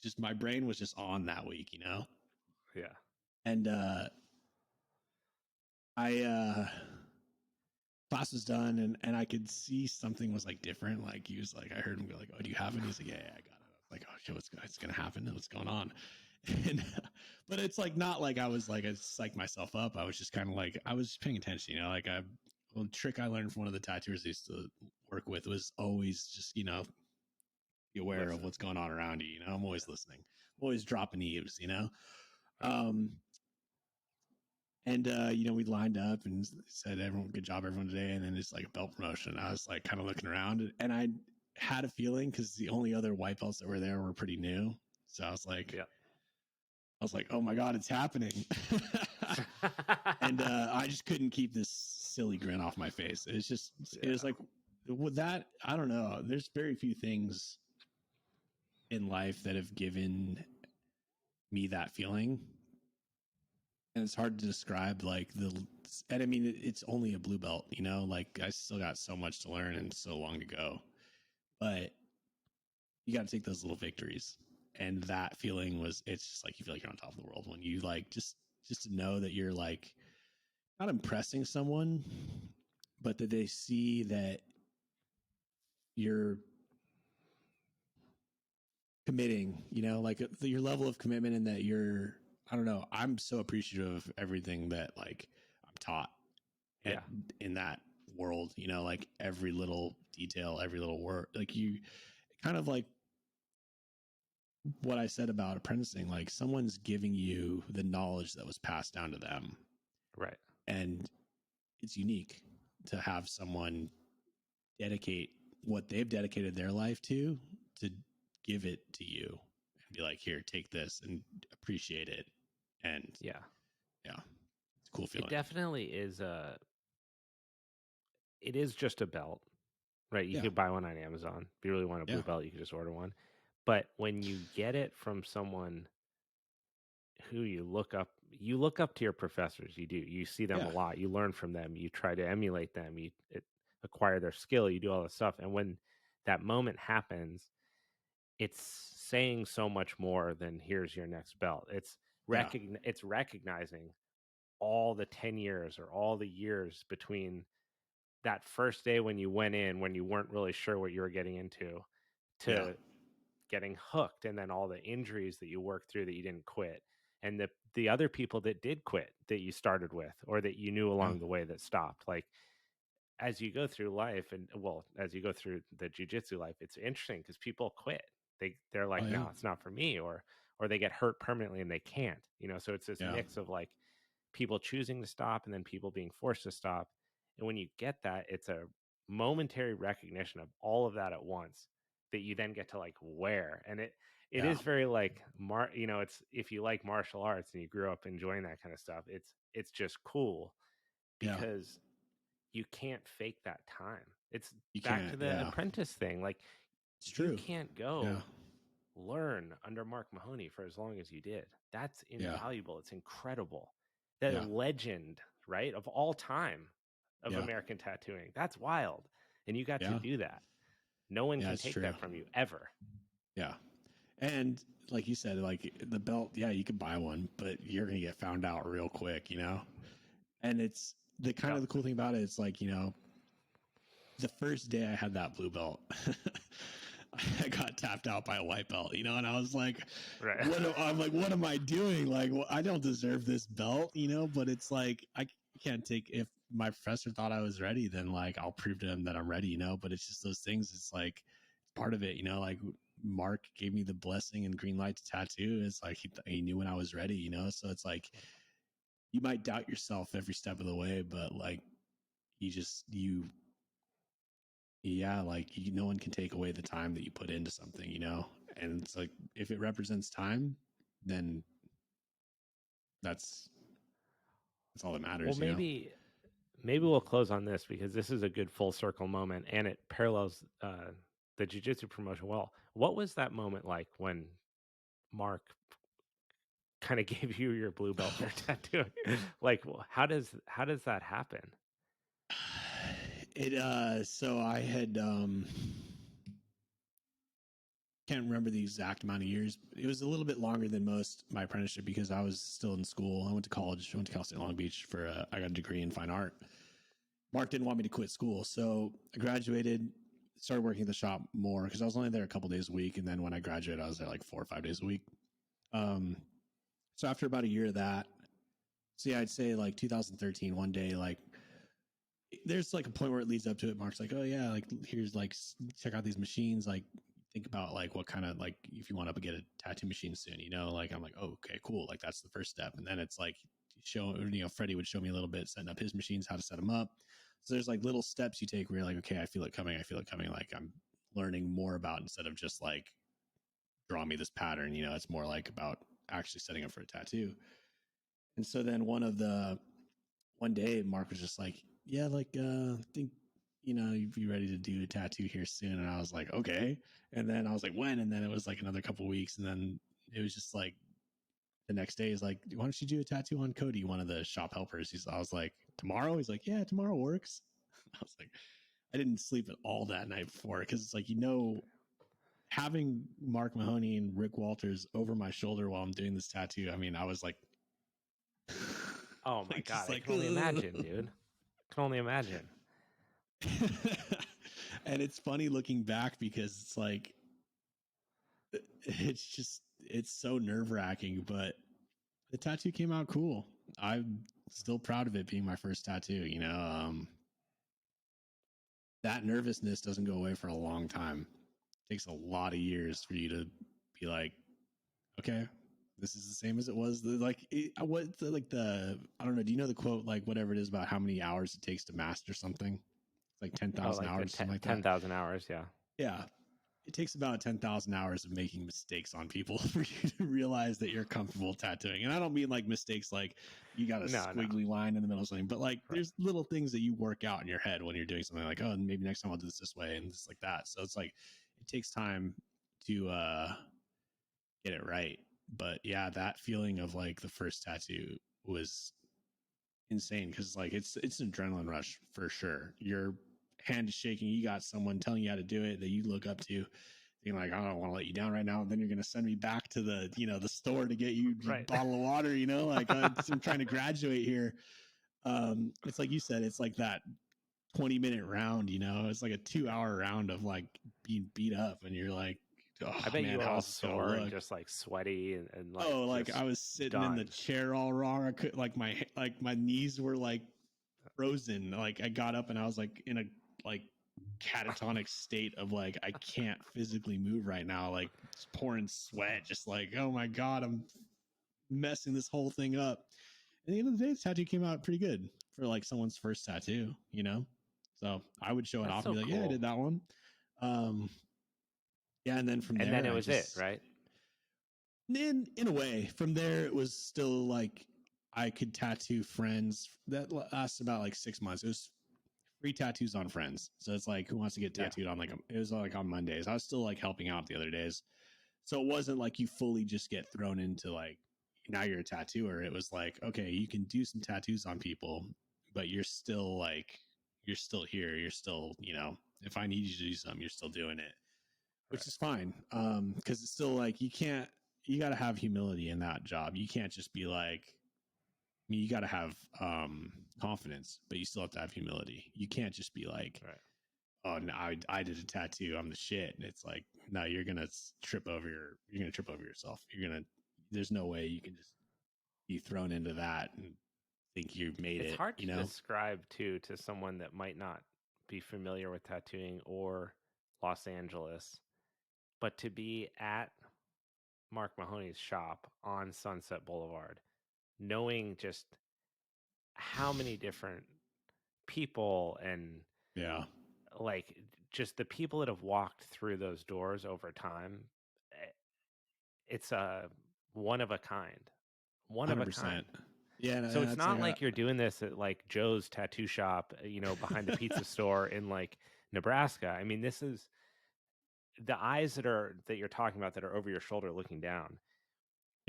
just my brain was just on that week, you know?
Yeah.
And I class was done, and I could see something was like different. Like he was like, I heard him go like, "Oh, do you have it?" He's like, "Yeah, yeah, I got it." I was like, "Oh shit, what's gonna happen? What's going on?" And but it's like not like I was like I psyched myself up. I was just kind of like I was paying attention, you know. Like one trick I learned from one of the tattooers I used to work with was always just be aware of
Listen.
what's going on around you. You know, I'm always
Yeah.
listening. I'm always dropping eaves. You know.
Right.
Um, and we lined up and said, "Everyone, good job, everyone today." And then it's like a belt promotion. I was like kind of looking around, and I had a feeling because the only other white belts that were there were pretty new. So
Yeah.
I was like, "Oh my god, it's happening!" And I just couldn't keep this silly grin off my face. It
Yeah.
was like with that. I don't know. There's very few things in life that have given me that feeling, and it's hard to describe like and I mean it's only a blue belt, you know, like I still got so much to learn and so long to go, but you got to take those little victories. And that feeling was, it's just like you feel like you're on top of the world when you like just to know that you're like not impressing someone, but that they see that you're committing, you know, like your level of commitment, and that you're, I don't know, I'm so appreciative of everything that like I'm taught at
Yeah.
in that world, you know, like every little detail, every little word, like you kind of like what I said about apprenticing, like someone's giving you the knowledge that was passed down to them.
Right.
And it's unique to have someone dedicate what they've dedicated their life to give it to you and be like, here, take this and appreciate it. And
Yeah.
yeah, it's a cool
It
feeling.
definitely is it is just a belt, right? You
Yeah.
could buy one on Amazon. If you really want a
Yeah.
blue belt, you could just order one. But when you get it from someone who you look up to your professors, you do. You see them a
Yeah.
lot. You learn from them. You try to emulate them. Acquire their skill. You do all this stuff. And when that moment happens, it's saying so much more than here's your next belt.
Yeah.
It's recognizing all the 10 years or all the years between that first day when you went in, when you weren't really sure what you were getting into,
Yeah.
to getting hooked, and then all the injuries that you worked through that you didn't quit, and the other people that did quit that you started with or that you knew
Yeah.
along the way that stopped. Like as you go through life, and well, as you go through the jujitsu life, it's interesting because people quit. They're
Oh
like,
yeah.
no, it's not for me, or they get hurt permanently and they can't, so it's this
Yeah.
mix of like people choosing to stop and then people being forced to stop. And when you get that, it's a momentary recognition of all of that at once that you then get to like wear. And it
Yeah.
is very like it's, if you like martial arts and you grew up enjoying that kind of stuff, it's just cool
Yeah.
because you can't fake that time. It's
You
back to
can't.
the
Yeah.
apprentice thing. Like
It's
you
true.
can't
Yeah.
go learn under Mark Mahoney for as long as you did. That's
Yeah.
invaluable. It's incredible. That
Yeah.
legend, right, of all time of
Yeah.
American tattooing. That's wild. And you got to
Yeah.
do that. No one
Yeah.
can
It's
take
true.
that from you ever.
Yeah. And like you said, like the belt, yeah, you could buy one, but you're gonna get found out real quick, you know? And it's the kind of
Yep.
the cool thing about it, it's like, the first day I had that blue belt, I got tapped out by a white belt, and I was like,
Right.
what am I doing? Like, well, I don't deserve this belt, but it's like, I can't take, if my professor thought I was ready, then like, I'll prove to him that I'm ready, but it's just those things. It's like part of it, like Mark gave me the blessing and green light to tattoo. It's like, he knew when I was ready, so it's like, you might doubt yourself every step of the way, but like, you yeah, like no one can take away the time that you put into something, and it's like if it represents time, then that's that's all that
Well,
matters.
maybe we'll close on this because this is a good full circle moment and it parallels the jiu-jitsu promotion well. What was that moment like when Mark kind of gave you your blue belt for tattooing? Like, how does that happen?
So I had can't remember the exact amount of years. It was a little bit longer than most my apprenticeship because I was still in school. I went to college. I went to Cal State Long Beach for I got a degree in fine art. Mark didn't want me to quit school, so I graduated, started working at the shop more because I was only there a couple days a week, and then when I graduated, I was there like 4 or 5 days a week. Um, so after about a year of that, see, I'd say like 2013, one day, like there's like a point where it leads up to it. Mark's like, oh yeah, like here's like check out these machines, like think about like what kind of like if you want to get a tattoo machine soon, you know, like I'm like, oh, okay, cool, like that's the first step, and then it's like Freddie would show me a little bit setting up his machines, how to set them up. So there's like little steps you take where you're like, okay, I feel it coming, like I'm learning more about instead of just like draw me this pattern, you know, it's more like about actually setting up for a tattoo. And so then one day Mark was just like, yeah, like I think you'd be ready to do a tattoo here soon. And I was like, okay. And then I was like, when? And then it was like another couple of weeks, and then it was just like the next day is like, why don't you do a tattoo on Cody, one of the shop helpers? I was like, tomorrow? He's like, yeah, tomorrow works. I was like, I didn't sleep at all that night before because it's like, having Mark Mahoney and Rick Walters over my shoulder while I'm doing this tattoo. I mean, I was like,
Oh my
like just
god, I
like,
can only imagine, dude. Can only imagine.
and it's funny looking back because it's like, it's so nerve wracking, but the tattoo came out cool. I'm still proud of it being my first tattoo. That nervousness doesn't go away for a long time. It takes a lot of years for you to be like, okay, this is the same as it was. I don't know. Do you know the quote, like whatever it is about how many hours it takes to master something? It's like
Oh,
10,000
like the
hours, something like that.
10,000 hours, yeah.
Yeah. It takes about 10,000 hours of making mistakes on people for you to realize that you're comfortable tattooing. And I don't mean like mistakes like you got a
No, no.
squiggly line in the middle of something, but like
Right.
there's little things that you work out in your head when you're doing something like, oh, maybe next time I'll do this way and just like that. So it's like it takes time to get it right. But yeah, that feeling of like the first tattoo was insane because like it's an adrenaline rush for sure. Your hand is shaking, you got someone telling you how to do it that you look up to. You're like, I don't want to let you down right now. And then you're going to send me back to the store to get you a
Right.
bottle of water, like I'm trying to graduate here. It's like you said, it's like that 20-minute round, it's like a 2-hour round of like being beat up. And you're like,
I
oh
bet you
man,
were all
how's this going to
sore and
look?
just like sweaty and like
Oh, like I
just
was sitting in the
done.
chair all wrong. I could my knees were like frozen. Like I got up and I was like in a like catatonic state of like I can't physically move right now, like just pouring sweat, just like, oh my god, I'm messing this whole thing up. At the end of the day, the tattoo came out pretty good for like someone's first tattoo. So I would show it
That's
off and
so
be like, yeah, I
cool.
did that one. Yeah, and then from
And then
there
it
I
was it,
just
right?
in a way, from there it was still like I could tattoo friends. That lasted about like 6 months. It was free tattoos on friends. So it's like, who wants to get
Yeah.
tattooed on it was like on Mondays. I was still like helping out the other days. So it wasn't like you fully just get thrown into like, now you're a tattooer. It was like, okay, you can do some tattoos on people, but you're still here. You're still, if I need you to do something, you're still doing it, which
Right.
is fine. Cause it's still like, you got to have humility in that job. You can't just be like, you got to have confidence, but you still have to have humility. You can't just be like,
Right.
oh no, I did a tattoo, I'm the shit. And it's like, no, you're gonna trip over yourself. There's no way you can just be thrown into that and think you've made
It's
it.
hard to describe too to someone that might not be familiar with tattooing or Los Angeles, but to be at Mark Mahoney's shop on Sunset Boulevard, knowing just how many different people and
Yeah,
like just the people that have walked through those doors over time, eh, it's a one of a kind, one of a
100%.
kind.
Yeah,
So
and
it's
it's like
not like you're doing this at like Joe's tattoo shop, behind the pizza store in like Nebraska. I mean, this is the eyes that you're talking about that are over your shoulder looking down.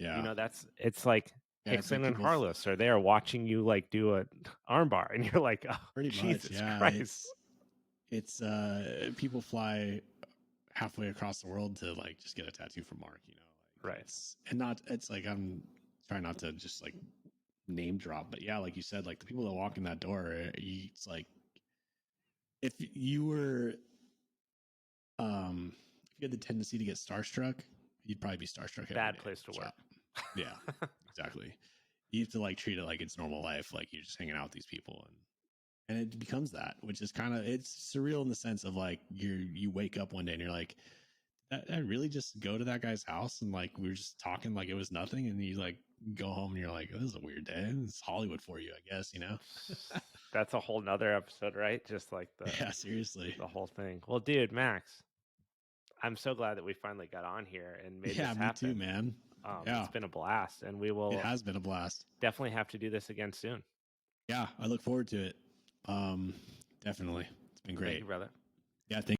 Yeah.
It's like
Yeah. It's like
Hickson and
people
Harless are there watching you like do a armbar, and you're like, oh,
pretty much.
Jesus
Yeah.
Christ.
It's people fly halfway across the world to like just get a tattoo from Mark, you know, like
Right.
it's like I'm trying not to just like name drop, but yeah, like you said, like the people that walk in that door, it's like if you were if you had the tendency to get starstruck, you'd probably be starstruck every
Bad
day
place
at
to
the
work.
shop. Yeah, exactly. You have to like treat it like it's normal life, like you're just hanging out with these people, and it becomes that, which is kind of it's surreal in the sense of like you wake up one day and you're like, I really just go to that guy's house and like we were just talking like it was nothing, and you like go home and you're like, this is a weird day. It's Hollywood for you, I guess, you know.
That's a whole nother episode, right? Just like
Yeah, seriously.
the whole thing. Well, dude, Max, I'm so glad that we finally got on here and made
Yeah,
this
me too,
happen.
man.
It's
Yeah,
been a blast, and we
it
will
has been a blast.
definitely have to do this again soon.
Yeah, I look forward to it. Um, definitely. It's been
Thank
great.
you, brother.
Yeah, thank